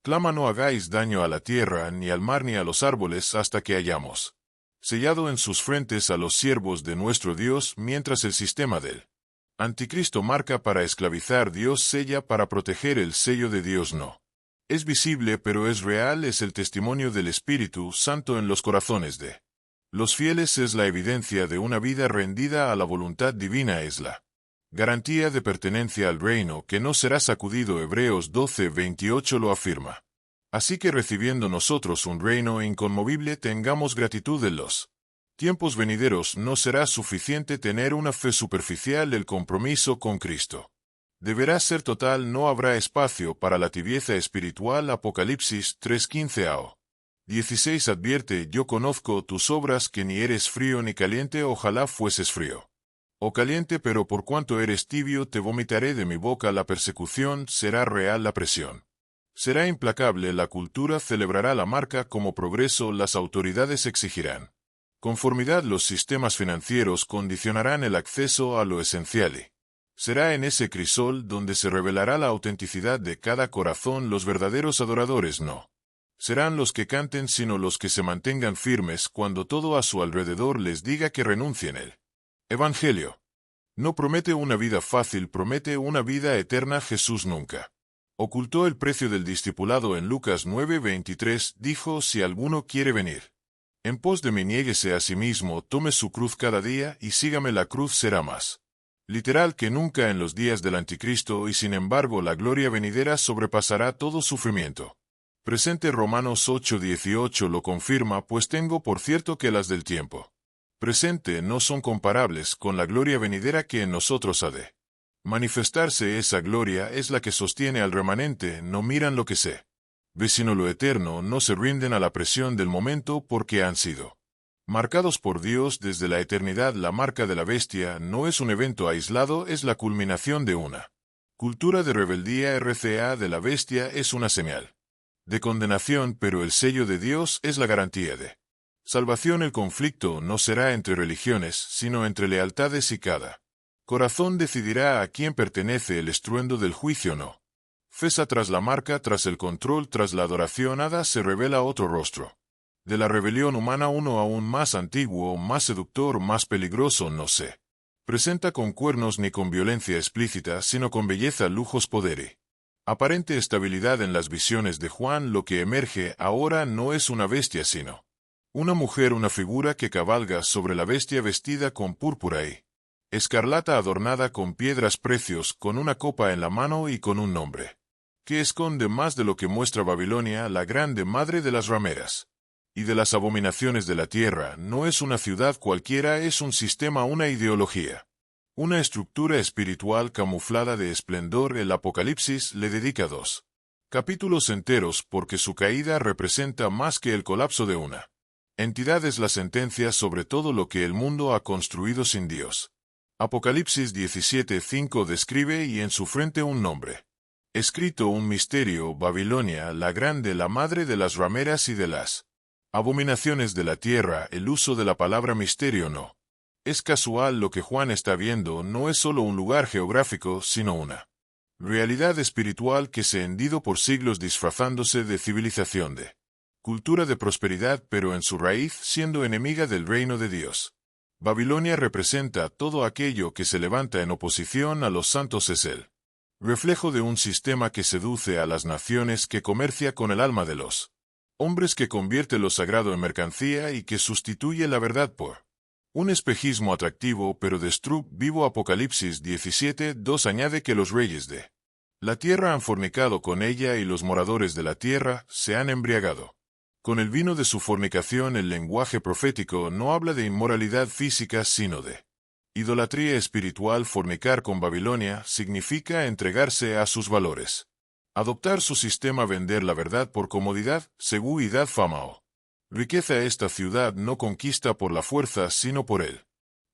clama: no hagáis daño a la tierra, ni al mar, ni a los árboles, hasta que hayamos sellado en sus frentes a los siervos de nuestro Dios. Mientras el sistema del Anticristo marca para esclavizar, Dios sella para proteger. El sello de Dios no es visible, pero es real. Es el testimonio del Espíritu Santo en los corazones de los fieles. Es la evidencia de una vida rendida a la voluntad divina. Es la garantía de pertenencia al reino que no será sacudido. Hebreos 12:28 lo afirma. Así que, recibiendo nosotros un reino inconmovible, tengamos gratitud en los tiempos venideros. No será suficiente tener una fe superficial. El compromiso con Cristo deberá ser total. No habrá espacio para la tibieza espiritual. Apocalipsis 3:15 a 16 advierte: yo conozco tus obras, que ni eres frío ni caliente. Ojalá fueses frío o caliente, pero por cuanto eres tibio, te vomitaré de mi boca. La persecución será real, la presión será implacable. La cultura celebrará la marca como progreso. Las autoridades exigirán conformidad. Los sistemas financieros condicionarán el acceso a lo esencial. Y será en ese crisol donde se revelará la autenticidad de cada corazón. Los verdaderos adoradores no serán los que canten, sino los que se mantengan firmes cuando todo a su alrededor les diga que renuncien. El Evangelio no promete una vida fácil, promete una vida eterna. Jesús nunca ocultó el precio del discipulado. En Lucas 9:23 dijo: si alguno quiere venir en pos de mí, niéguese a sí mismo, tome su cruz cada día y sígame. La cruz será más literal que nunca en los días del Anticristo, y sin embargo la gloria venidera sobrepasará todo sufrimiento presente. Romanos 8:18 lo confirma: pues tengo por cierto que las del tiempo presente no son comparables con la gloria venidera que en nosotros ha de manifestarse. Esa gloria es la que sostiene al remanente. No miran lo que se ve, sino lo eterno. No se rinden a la presión del momento, porque han sido marcados por Dios desde la eternidad. La marca de la bestia no es un evento aislado, es la culminación de una cultura de rebeldía. RCA de la bestia es una señal de condenación, pero el sello de Dios es la garantía de salvación. El conflicto no será entre religiones, sino entre lealtades, y cada corazón decidirá a quién pertenece. El estruendo del juicio no cesa. Tras la marca, tras el control, tras la adoración hada, se revela otro rostro de la rebelión humana, uno aún más antiguo, más seductor, más peligroso. No se presenta con cuernos ni con violencia explícita, sino con belleza, lujos, poder y aparente estabilidad. En las visiones de Juan, lo que emerge ahora no es una bestia, sino una mujer, una figura que cabalga sobre la bestia, vestida con púrpura y escarlata, adornada con piedras precios, con una copa en la mano y con un nombre que esconde más de lo que muestra. Babilonia, la grande madre de las rameras y de las abominaciones de la tierra. No es una ciudad cualquiera, es un sistema, una ideología, una estructura espiritual camuflada de esplendor. El Apocalipsis le dedica 2 capítulos enteros, porque su caída representa más que el colapso de una entidad. Es la sentencia sobre todo lo que el mundo ha construido sin Dios. Apocalipsis 17:5 describe: y en su frente un nombre escrito, un misterio: Babilonia, la grande, la madre de las rameras y de las abominaciones de la tierra. El uso de la palabra misterio no es casual. Lo que Juan está viendo no es solo un lugar geográfico, sino una realidad espiritual que se ha hendido por siglos, disfrazándose de civilización, de cultura, de prosperidad, pero en su raíz siendo enemiga del reino de Dios. Babilonia representa todo aquello que se levanta en oposición a los santos. Es el reflejo de un sistema que seduce a las naciones, que comercia con el alma de los hombres, que convierte lo sagrado en mercancía y que sustituye la verdad por un espejismo atractivo pero destructivo. Apocalipsis 17:2 añade que los reyes de La tierra han fornicado con ella y los moradores de la tierra se han embriagado. Con el vino de su fornicación el lenguaje profético no habla de inmoralidad física sino de idolatría espiritual. Fornicar con Babilonia significa entregarse a sus valores. Adoptar su sistema, vender la verdad por comodidad, seguridad, famao. Riqueza. Esta ciudad no conquista por la fuerza sino por él.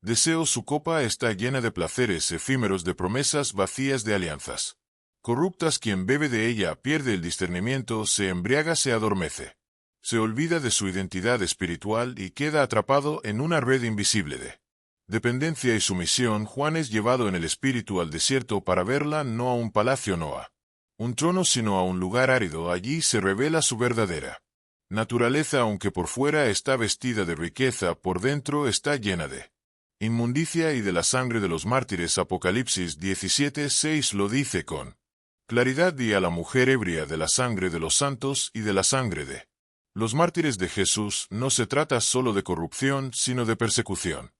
Deseo. Su copa está llena de placeres efímeros, de promesas vacías, de alianzas corruptas. Quien bebe de ella pierde el discernimiento, se embriaga, se adormece. Se olvida de su identidad espiritual y queda atrapado en una red invisible de dependencia y sumisión. Juan es llevado en el espíritu al desierto para verla, no a un palacio, no a un trono, sino a un lugar árido. Allí se revela su verdadera naturaleza. Aunque por fuera está vestida de riqueza, por dentro está llena de inmundicia y de la sangre de los mártires. Apocalipsis 17:6 lo dice con claridad. Y a la mujer ebria de la sangre de los santos y de la sangre de los mártires de Jesús. No se trata solo de corrupción, sino de persecución.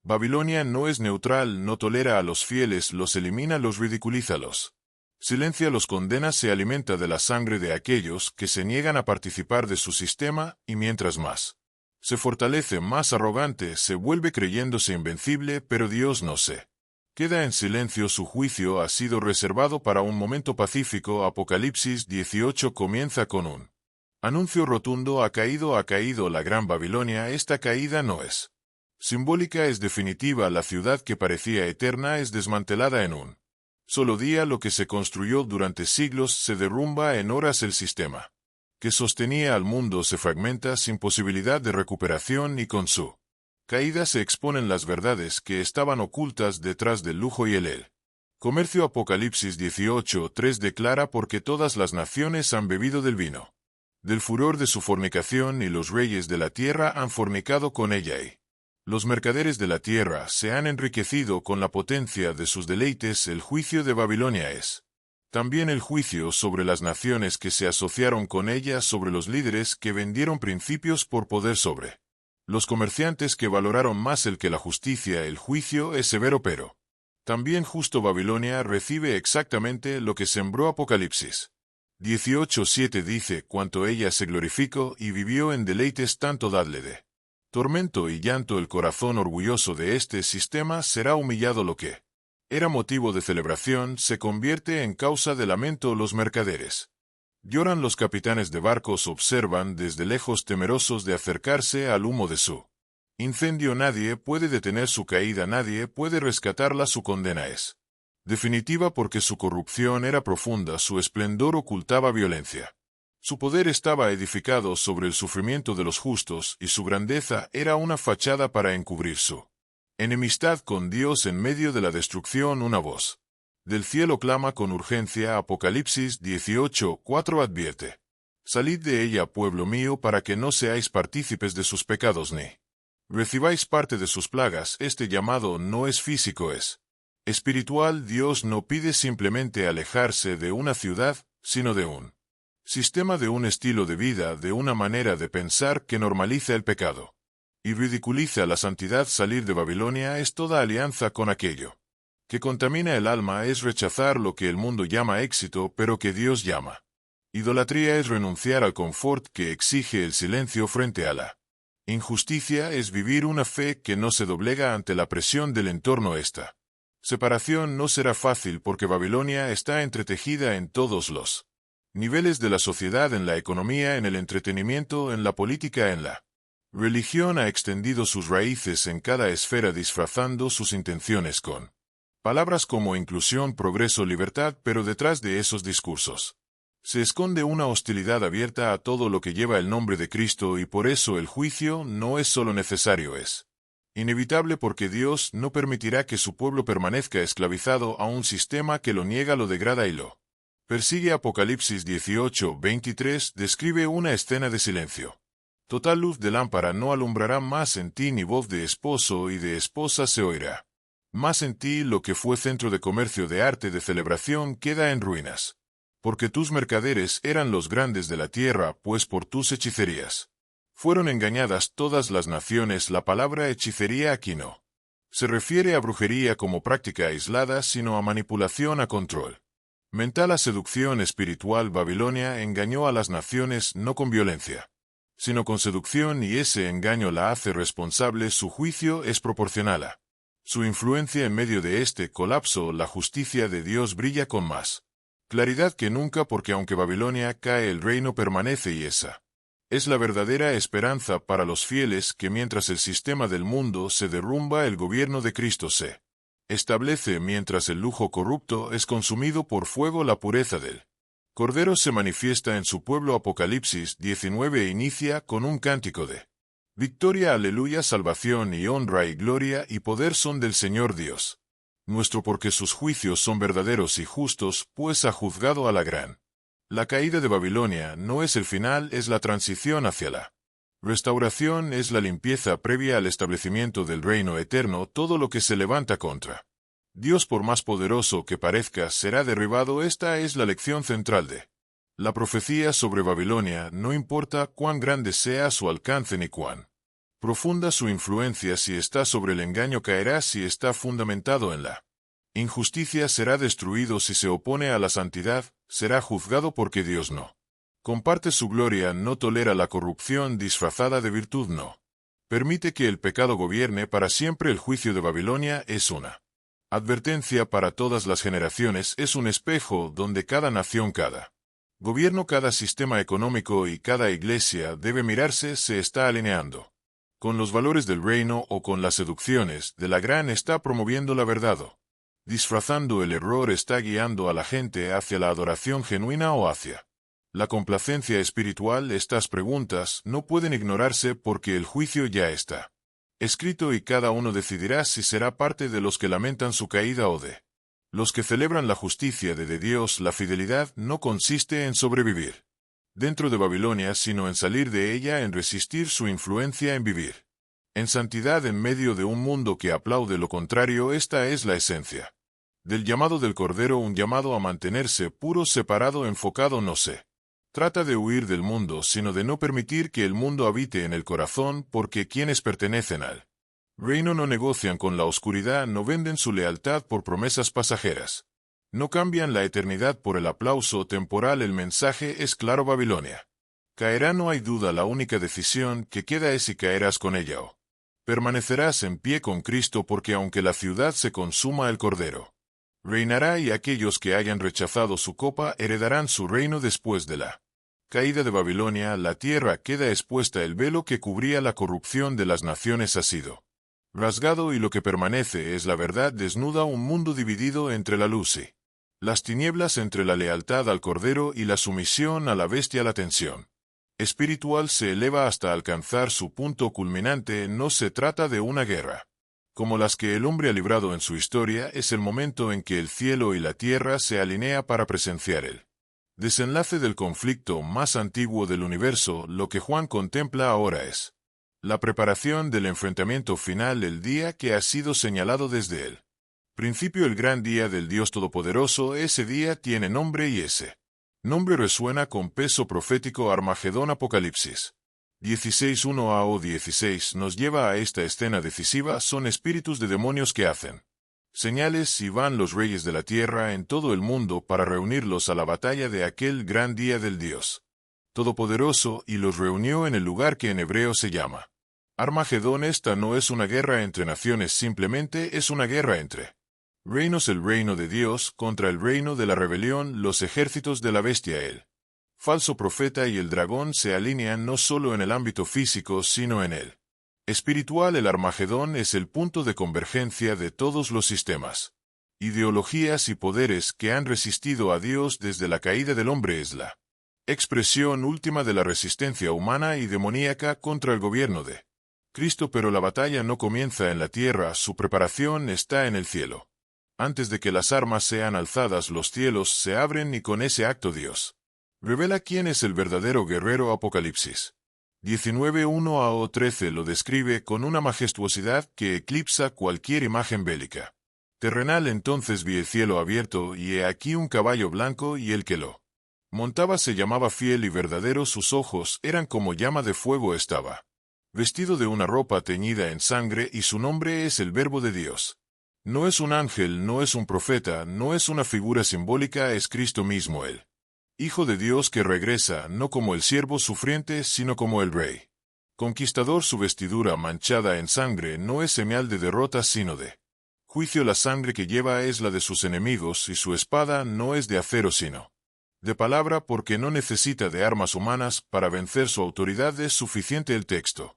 Babilonia no es neutral, no tolera a los fieles, los elimina, los ridiculiza, los silencia, los condena. Se alimenta de la sangre de aquellos que se niegan a participar de su sistema, y mientras más se fortalece, más arrogante se vuelve, creyéndose invencible. Pero Dios no se queda en silencio. Su juicio ha sido reservado para un momento pacífico. Apocalipsis 18 comienza con un anuncio rotundo: ha caído la gran Babilonia. Esta caída no es simbólica, es definitiva. La ciudad que parecía eterna es desmantelada en un solo día. Lo que se construyó durante siglos se derrumba en horas. El sistema que sostenía al mundo se fragmenta sin posibilidad de recuperación, y con su caída se exponen las verdades que estaban ocultas detrás del lujo y el comercio. Apocalipsis 18:3 declara: porque todas las naciones han bebido del vino del furor de su fornicación, y los reyes de la tierra han fornicado con ella, y los mercaderes de la tierra se han enriquecido con la potencia de sus deleites. El juicio de Babilonia es también el juicio sobre las naciones que se asociaron con ella, sobre los líderes que vendieron principios por poder, sobre los comerciantes que valoraron más el que la justicia. El juicio es severo, pero también justo. Babilonia recibe exactamente lo que sembró. Apocalipsis 18:7 dice: cuanto ella se glorificó y vivió en deleites, tanto dadle de tormento y llanto. El corazón orgulloso de este sistema será humillado. Lo que era motivo de celebración se convierte en causa de lamento. Los mercaderes lloran, los capitanes de barcos observan desde lejos, temerosos de acercarse al humo de su incendio. Nadie puede detener su caída, nadie puede rescatarla. Su condena es definitiva porque su corrupción era profunda, su esplendor ocultaba violencia. Su poder estaba edificado sobre el sufrimiento de los justos, y su grandeza era una fachada para encubrir su enemistad con Dios. En medio de la destrucción, una voz del cielo clama con urgencia. Apocalipsis 18:4 advierte: salid de ella, pueblo mío, para que no seáis partícipes de sus pecados ni recibáis parte de sus plagas. Este llamado no es físico, es espiritual. Dios no pide simplemente alejarse de una ciudad, sino de un sistema, de un estilo de vida, de una manera de pensar que normaliza el pecado y ridiculiza la santidad. Salir de Babilonia es toda alianza con aquello que contamina el alma, es rechazar lo que el mundo llama éxito, pero que Dios llama idolatría. Es renunciar al confort que exige el silencio frente a la injusticia. Es vivir una fe que no se doblega ante la presión del entorno. Esta separación no será fácil porque Babilonia está entretejida en todos los niveles de la sociedad, en la economía, en el entretenimiento, en la política, en la religión. Ha extendido sus raíces en cada esfera, disfrazando sus intenciones con palabras como inclusión, progreso, libertad, pero detrás de esos discursos se esconde una hostilidad abierta a todo lo que lleva el nombre de Cristo. Y por eso el juicio no es solo necesario, es inevitable, porque Dios no permitirá que su pueblo permanezca esclavizado a un sistema que lo niega, lo degrada y lo persigue. Apocalipsis 18:23 describe una escena de silencio total. Luz de lámpara no alumbrará más en ti, ni voz de esposo y de esposa se oirá más en ti. Lo que fue centro de comercio, de arte, de celebración, queda en ruinas, porque tus mercaderes eran los grandes de la tierra, pues por tus hechicerías fueron engañadas todas las naciones. La palabra hechicería aquí no se refiere a brujería como práctica aislada, sino a manipulación, a control Mental a seducción espiritual. Babilonia engañó a las naciones no con violencia, sino con seducción, y ese engaño la hace responsable. Su juicio es proporcional a su influencia. En medio de este colapso, la justicia de Dios brilla con más claridad que nunca, porque aunque Babilonia cae, el reino permanece, y esa es la verdadera esperanza para los fieles, que mientras el sistema del mundo se derrumba, el gobierno de Cristo se establece. Mientras el lujo corrupto es consumido por fuego, la pureza del Cordero se manifiesta en su pueblo. Apocalipsis 19 inicia con un cántico de victoria. Aleluya, salvación y honra y gloria y poder son del Señor Dios nuestro, porque sus juicios son verdaderos y justos, pues ha juzgado a la gran. La caída de Babilonia no es el final, es la transición hacia la restauración, es la limpieza previa al establecimiento del reino eterno. Todo lo que se levanta contra Dios, por más poderoso que parezca, será derribado. Esta es la lección central de la profecía sobre Babilonia. No importa cuán grande sea su alcance ni cuán profunda su influencia, si está sobre el engaño caerá, si está fundamentado en la injusticia será destruido, si se opone a la santidad, será juzgado, porque Dios no comparte su gloria, no tolera la corrupción disfrazada de virtud, no permite que el pecado gobierne para siempre. El juicio de Babilonia es una advertencia para todas las generaciones, es un espejo donde cada nación, cada gobierno, cada sistema económico y cada iglesia debe mirarse. Se está alineando con los valores del reino o con las seducciones de la gran. Está promoviendo la verdad o disfrazando el error. Está guiando a la gente hacia la adoración genuina o hacia la complacencia espiritual. Estas preguntas no pueden ignorarse, porque el juicio ya está escrito, y cada uno decidirá si será parte de los que lamentan su caída o de los que celebran la justicia de Dios. La fidelidad no consiste en sobrevivir dentro de Babilonia, sino en salir de ella, en resistir su influencia, en vivir en santidad en medio de un mundo que aplaude lo contrario. Esta es la esencia del llamado del Cordero, un llamado a mantenerse puro, separado, enfocado. No se trata de huir del mundo, sino de no permitir que el mundo habite en el corazón, porque quienes pertenecen al reino no negocian con la oscuridad, no venden su lealtad por promesas pasajeras, no cambian la eternidad por el aplauso temporal. El mensaje es claro: Babilonia caerá, no hay duda. La única decisión que queda es si caerás con ella o permanecerás en pie con Cristo, porque aunque la ciudad se consuma, el Cordero reinará, y aquellos que hayan rechazado su copa heredarán su reino. Después de la caída de Babilonia, la tierra queda expuesta. El velo que cubría la corrupción de las naciones ha sido rasgado, y lo que permanece es la verdad desnuda. Un mundo dividido entre la luz y las tinieblas, entre la lealtad al Cordero y la sumisión a la bestia. La tensión espiritual se eleva hasta alcanzar su punto culminante. No se trata de una guerra como las que el hombre ha librado en su historia, es el momento en que el cielo y la tierra se alinean para presenciar el desenlace del conflicto más antiguo del universo. Lo que Juan contempla ahora es la preparación del enfrentamiento final, el día que ha sido señalado desde el principio, el gran día del Dios Todopoderoso. Ese día tiene nombre, y ese nombre resuena con peso profético. Armagedón. Apocalipsis 16:1 a o 16 nos lleva a esta escena decisiva. Son espíritus de demonios que hacen señales, y van los reyes de la tierra en todo el mundo para reunirlos a la batalla de aquel gran día del Dios Todopoderoso, y los reunió en el lugar que en hebreo se llama Armagedón. Esta no es una guerra entre naciones, simplemente es una guerra entre reinos: el reino de Dios contra el reino de la rebelión, los ejércitos de la bestia. El falso profeta y el dragón se alinean no solo en el ámbito físico, sino en el espiritual. El Armagedón es el punto de convergencia de todos los sistemas, ideologías y poderes que han resistido a Dios desde la caída del hombre. Es la expresión última de la resistencia humana y demoníaca contra el gobierno de Cristo. Pero la batalla no comienza en la tierra, su preparación está en el cielo. Antes de que las armas sean alzadas, los cielos se abren, y con ese acto Dios revela quién es el verdadero guerrero. Apocalipsis 19:1 a o 13 lo describe con una majestuosidad que eclipsa cualquier imagen bélica terrenal. Entonces vi el cielo abierto, y he aquí un caballo blanco, y el que lo montaba se llamaba Fiel y Verdadero. Sus ojos eran como llama de fuego. Estaba vestido de una ropa teñida en sangre, y su nombre es el Verbo de Dios. No es un ángel, no es un profeta, no es una figura simbólica, es Cristo mismo Él. Hijo de Dios que regresa, no como el siervo sufriente, sino como el Rey. Conquistador, su vestidura manchada en sangre no es señal de derrota sino de juicio. La sangre que lleva es la de sus enemigos y su espada no es de acero sino de palabra, porque no necesita de armas humanas para vencer su autoridad. Es suficiente el texto.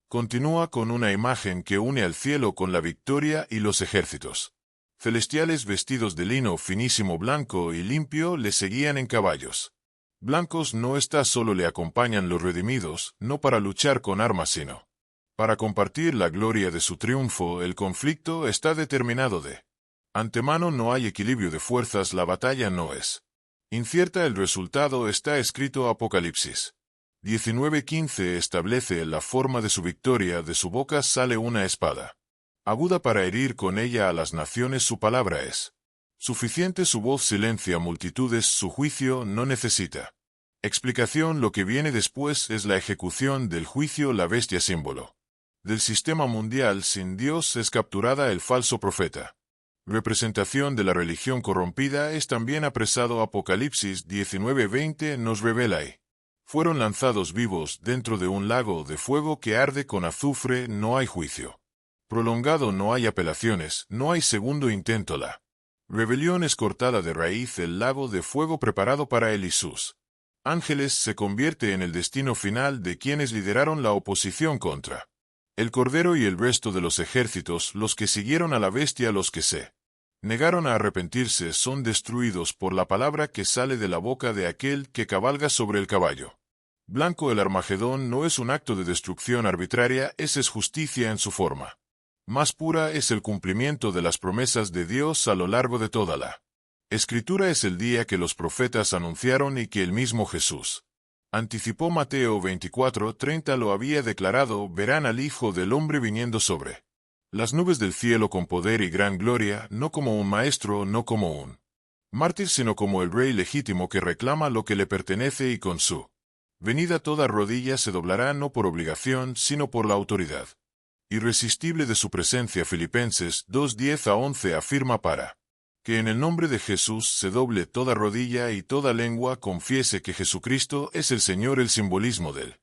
Continúa con una imagen que une al cielo con la victoria y los ejércitos celestiales vestidos de lino finísimo blanco y limpio le seguían en caballos blancos. No está solo, le acompañan los redimidos, no para luchar con armas sino para compartir la gloria de su triunfo. El conflicto está determinado de antemano, no hay equilibrio de fuerzas, la batalla no es incierta, el resultado está escrito. Apocalipsis 19:15 establece la forma de su victoria, de su boca sale una espada aguda para herir con ella a las naciones. Su palabra es suficiente, su voz silencia multitudes, su juicio no necesita explicación. Lo que viene después es la ejecución del juicio. La bestia, símbolo del sistema mundial sin Dios, es capturada. El falso profeta, representación de la religión corrompida, es también apresado. Apocalipsis 19:20 nos revela y fueron lanzados vivos dentro de un lago de fuego que arde con azufre. No hay juicio prolongado, no hay apelaciones, no hay segundo intento. La rebelión es cortada de raíz. El lago de fuego preparado para él y sus ángeles se convierte en el destino final de quienes lideraron la oposición contra el Cordero y el resto de los ejércitos. Los que siguieron a la bestia, los que se negaron a arrepentirse, son destruidos por la palabra que sale de la boca de aquel que cabalga sobre el caballo blanco. El Armagedón no es un acto de destrucción arbitraria, es justicia en su forma más pura, es el cumplimiento de las promesas de Dios a lo largo de toda la Escritura. Es el día que los profetas anunciaron y que el mismo Jesús anticipó. Mateo 24:30 lo había declarado: verán al Hijo del Hombre viniendo sobre las nubes del cielo con poder y gran gloria, no como un maestro, no como un mártir, sino como el Rey legítimo que reclama lo que le pertenece, y con su venida toda rodilla se doblará, no por obligación, sino por la autoridad irresistible de su presencia. Filipenses 2:10-11 afirma: para que en el nombre de Jesús se doble toda rodilla y toda lengua confiese que Jesucristo es el Señor. El simbolismo del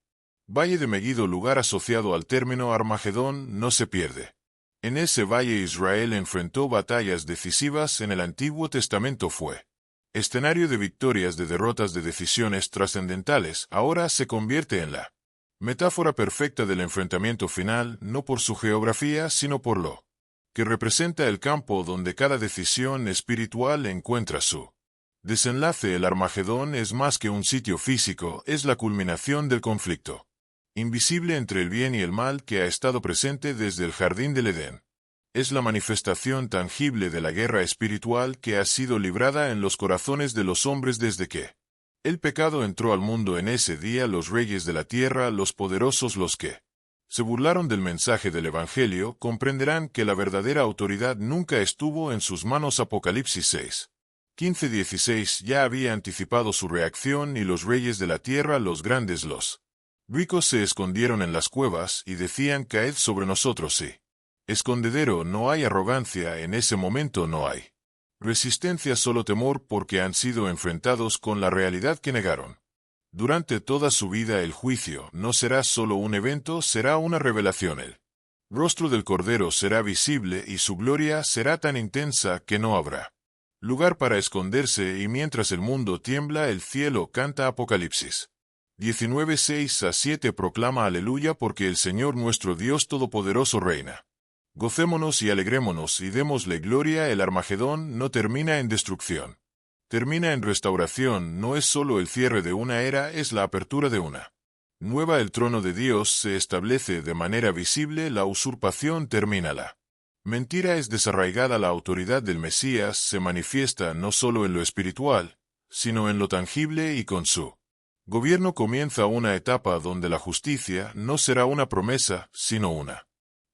valle de Megiddo, lugar asociado al término Armagedón, no se pierde. En ese valle Israel enfrentó batallas decisivas. En el Antiguo Testamento fue escenario de victorias, de derrotas, de decisiones trascendentales. Ahora se convierte en la metáfora perfecta del enfrentamiento final, no por su geografía, sino por lo que representa el campo donde cada decisión espiritual encuentra su desenlace. El Armagedón es más que un sitio físico, es la culminación del conflicto invisible entre el bien y el mal que ha estado presente desde el jardín del Edén. Es la manifestación tangible de la guerra espiritual que ha sido librada en los corazones de los hombres desde que el pecado entró al mundo. En ese día los reyes de la tierra, los poderosos, los que se burlaron del mensaje del Evangelio, comprenderán que la verdadera autoridad nunca estuvo en sus manos. Apocalipsis 6:15-16 ya había anticipado su reacción, y los reyes de la tierra, los grandes, los ricos, se escondieron en las cuevas y decían: caed sobre nosotros. Sí. Escondedero, no hay arrogancia en ese momento, no hay resistencia, solo temor, porque han sido enfrentados con la realidad que negaron. Durante toda su vida el juicio no será solo un evento, será una revelación. El rostro del Cordero será visible y su gloria será tan intensa que no habrá lugar para esconderse, y mientras el mundo tiembla, el cielo canta. Apocalipsis 19:6-7 proclama: aleluya, porque el Señor nuestro Dios Todopoderoso reina. Gocémonos y alegrémonos y démosle gloria. El Armagedón no termina en destrucción. Termina en restauración. No es solo el cierre de una era, es la apertura de una nueva. El trono de Dios se establece de manera visible. La usurpación termina. La mentira es desarraigada. La autoridad del Mesías se manifiesta no solo en lo espiritual, sino en lo tangible, y con su gobierno comienza una etapa donde la justicia no será una promesa, sino una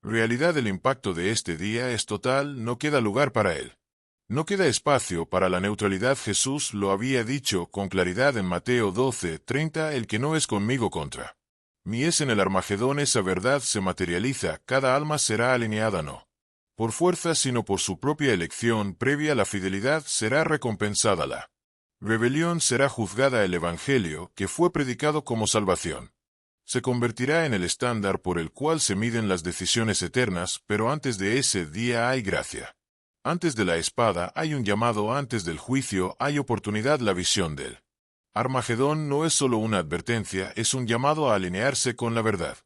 realidad. El impacto de este día es total, no queda lugar para él. No queda espacio para la neutralidad. Jesús lo había dicho con claridad en Mateo 12:30: el que no es conmigo contra mí es. En el Armagedón esa verdad se materializa, cada alma será alineada, no Por fuerza sino por su propia elección previa la fidelidad será recompensada la rebelión será juzgada el Evangelio que fue predicado como salvación. Se convertirá en el estándar por el cual se miden las decisiones eternas, pero antes de ese día hay gracia. Antes de la espada hay un llamado, antes del juicio hay oportunidad. La visión del Armagedón no es solo una advertencia, es un llamado a alinearse con la verdad.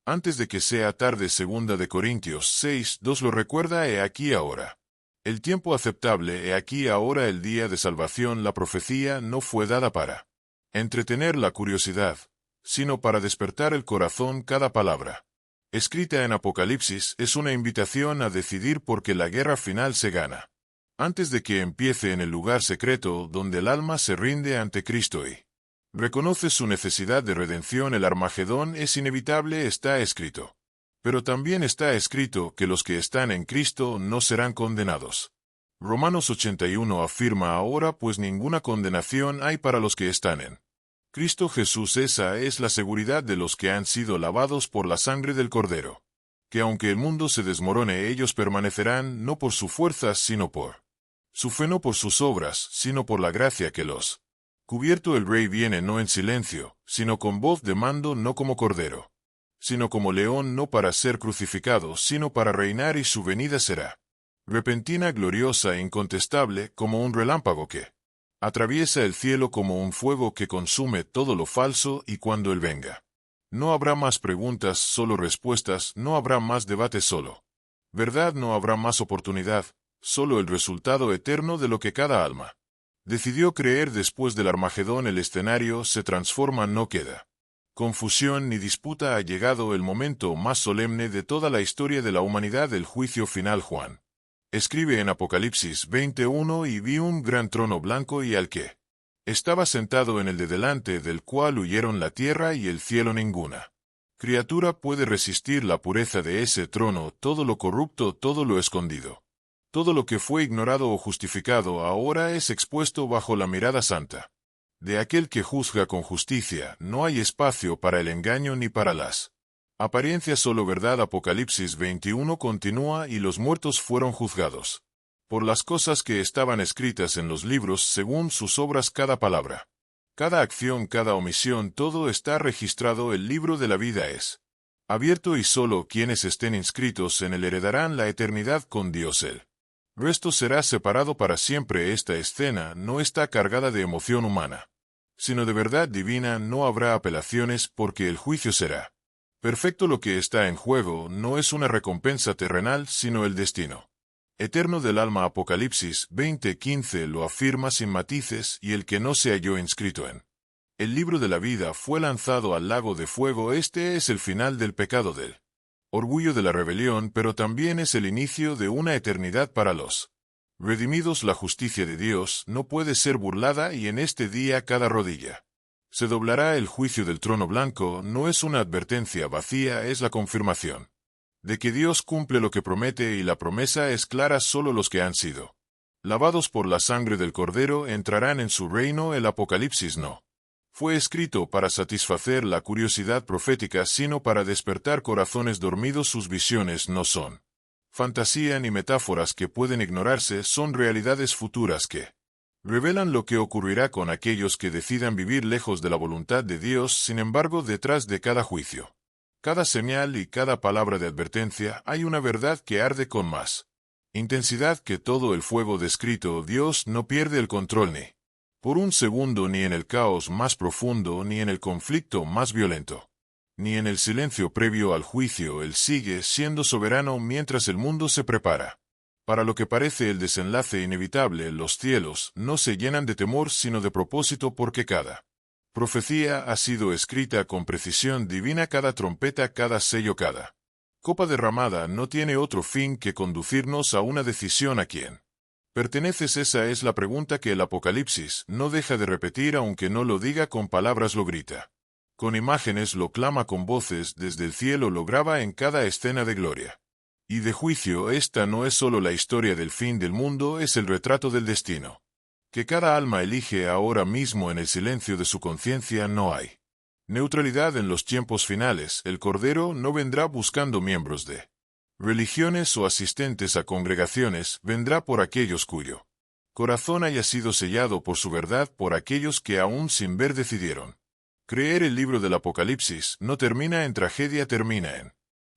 Antes de que sea tarde, 2 de Corintios 6:2 lo recuerda: he aquí ahora el tiempo aceptable, he aquí ahora el día de salvación. La profecía no fue dada para entretener la curiosidad, sino para despertar el corazón. Cada palabra escrita en Apocalipsis es una invitación a decidir, porque la guerra final se gana antes de que empiece en el lugar secreto donde el alma se rinde ante Cristo y reconoce su necesidad de redención. El Armagedón es inevitable, está escrito. Pero también está escrito que los que están en Cristo no serán condenados. Romanos 8:1 afirma: ahora pues ninguna condenación hay para los que están en Cristo Jesús. Esa es la seguridad de los que han sido lavados por la sangre del Cordero. Que aunque el mundo se desmorone, ellos permanecerán, no por su fuerza, sino por su fe, no por sus obras, sino por la gracia que los cubierto. El Rey viene no en silencio, sino con voz de mando, no como cordero, sino como león, no para ser crucificado, sino para reinar, y su venida será repentina, gloriosa e incontestable, como un relámpago que atraviesa el cielo, como un fuego que consume todo lo falso. Y cuando Él venga, no habrá más preguntas, solo respuestas; no habrá más debate, solo verdad; no habrá más oportunidad, solo el resultado eterno de lo que cada alma decidió creer. Después del Armagedón el escenario se transforma, no queda confusión ni disputa. Ha llegado el momento más solemne de toda la historia de la humanidad, el juicio final. Juan escribe en Apocalipsis 21: y vi un gran trono blanco, y al que estaba sentado en el de delante, del cual huyeron la tierra y el cielo. Ninguna criatura puede resistir la pureza de ese trono. Todo lo corrupto, todo lo escondido, todo lo que fue ignorado o justificado, ahora es expuesto bajo la mirada santa de aquel que juzga con justicia. No hay espacio para el engaño ni para las apariencias, solo verdad. Apocalipsis 21 continúa: y los muertos fueron juzgados por las cosas que estaban escritas en los libros, según sus obras. Cada palabra, cada acción, cada omisión, todo está registrado. El libro de la vida es abierto, y solo quienes estén inscritos en él heredarán la eternidad con Dios. El resto será separado para siempre. Esta escena no está cargada de emoción humana, sino de verdad divina. No habrá apelaciones, porque el juicio será perfecto. Lo que está en juego no es una recompensa terrenal, sino el destino eterno del alma. Apocalipsis 20:15 lo afirma sin matices: y el que no se halló inscrito en el libro de la vida fue lanzado al lago de fuego. Este es el final del pecado, del orgullo, de la rebelión, pero también es el inicio de una eternidad para los redimidos. La justicia de Dios no puede ser burlada, y en este día cada rodilla se doblará. El juicio del trono blanco no es una advertencia vacía, es la confirmación de que Dios cumple lo que promete, y la promesa es clara: solo los que han sido lavados por la sangre del Cordero entrarán en su reino. El Apocalipsis no fue escrito para satisfacer la curiosidad profética, sino para despertar corazones dormidos. Sus visiones no son fantasía ni metáforas que pueden ignorarse, son realidades futuras que revelan lo que ocurrirá con aquellos que decidan vivir lejos de la voluntad de Dios. Sin embargo, detrás de cada juicio, cada señal y cada palabra de advertencia hay una verdad que arde con más intensidad que todo el fuego descrito. Dios no pierde el control ni por un segundo, ni en el caos más profundo, ni en el conflicto más violento, ni en el silencio previo al juicio. Él sigue siendo soberano mientras el mundo se prepara para lo que parece el desenlace inevitable. Los cielos no se llenan de temor, sino de propósito, porque cada profecía ha sido escrita con precisión divina. Cada trompeta, cada sello, cada copa derramada no tiene otro fin que conducirnos a una decisión: ¿a quién perteneces? Esa es la pregunta que el Apocalipsis no deja de repetir, aunque no lo diga con palabras, lo grita con imágenes, lo clama con voces, desde el cielo lo graba en cada escena de gloria y de juicio. Esta no es solo la historia del fin del mundo, es el retrato del destino que cada alma elige ahora mismo en el silencio de su conciencia. No hay neutralidad en los tiempos finales. El Cordero no vendrá buscando miembros de Religiones o asistentes a congregaciones vendrá por aquellos cuyo corazón haya sido sellado por su verdad, por aquellos que aún sin ver decidieron creer. El libro del Apocalipsis no termina en tragedia, termina en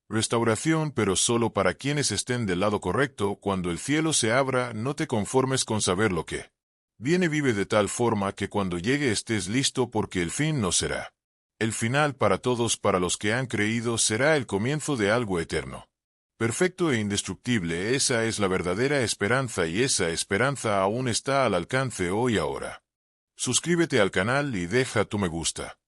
restauración, pero solo para quienes estén del lado correcto. Cuando el cielo se abra, no te conformes con saber lo que viene, vive de tal forma que cuando llegue estés listo, porque el fin no será el final para todos. Para los que han creído será el comienzo de algo eterno, perfecto e indestructible. Esa es la verdadera esperanza, y esa esperanza aún está al alcance hoy. Ahora, suscríbete al canal y deja tu me gusta.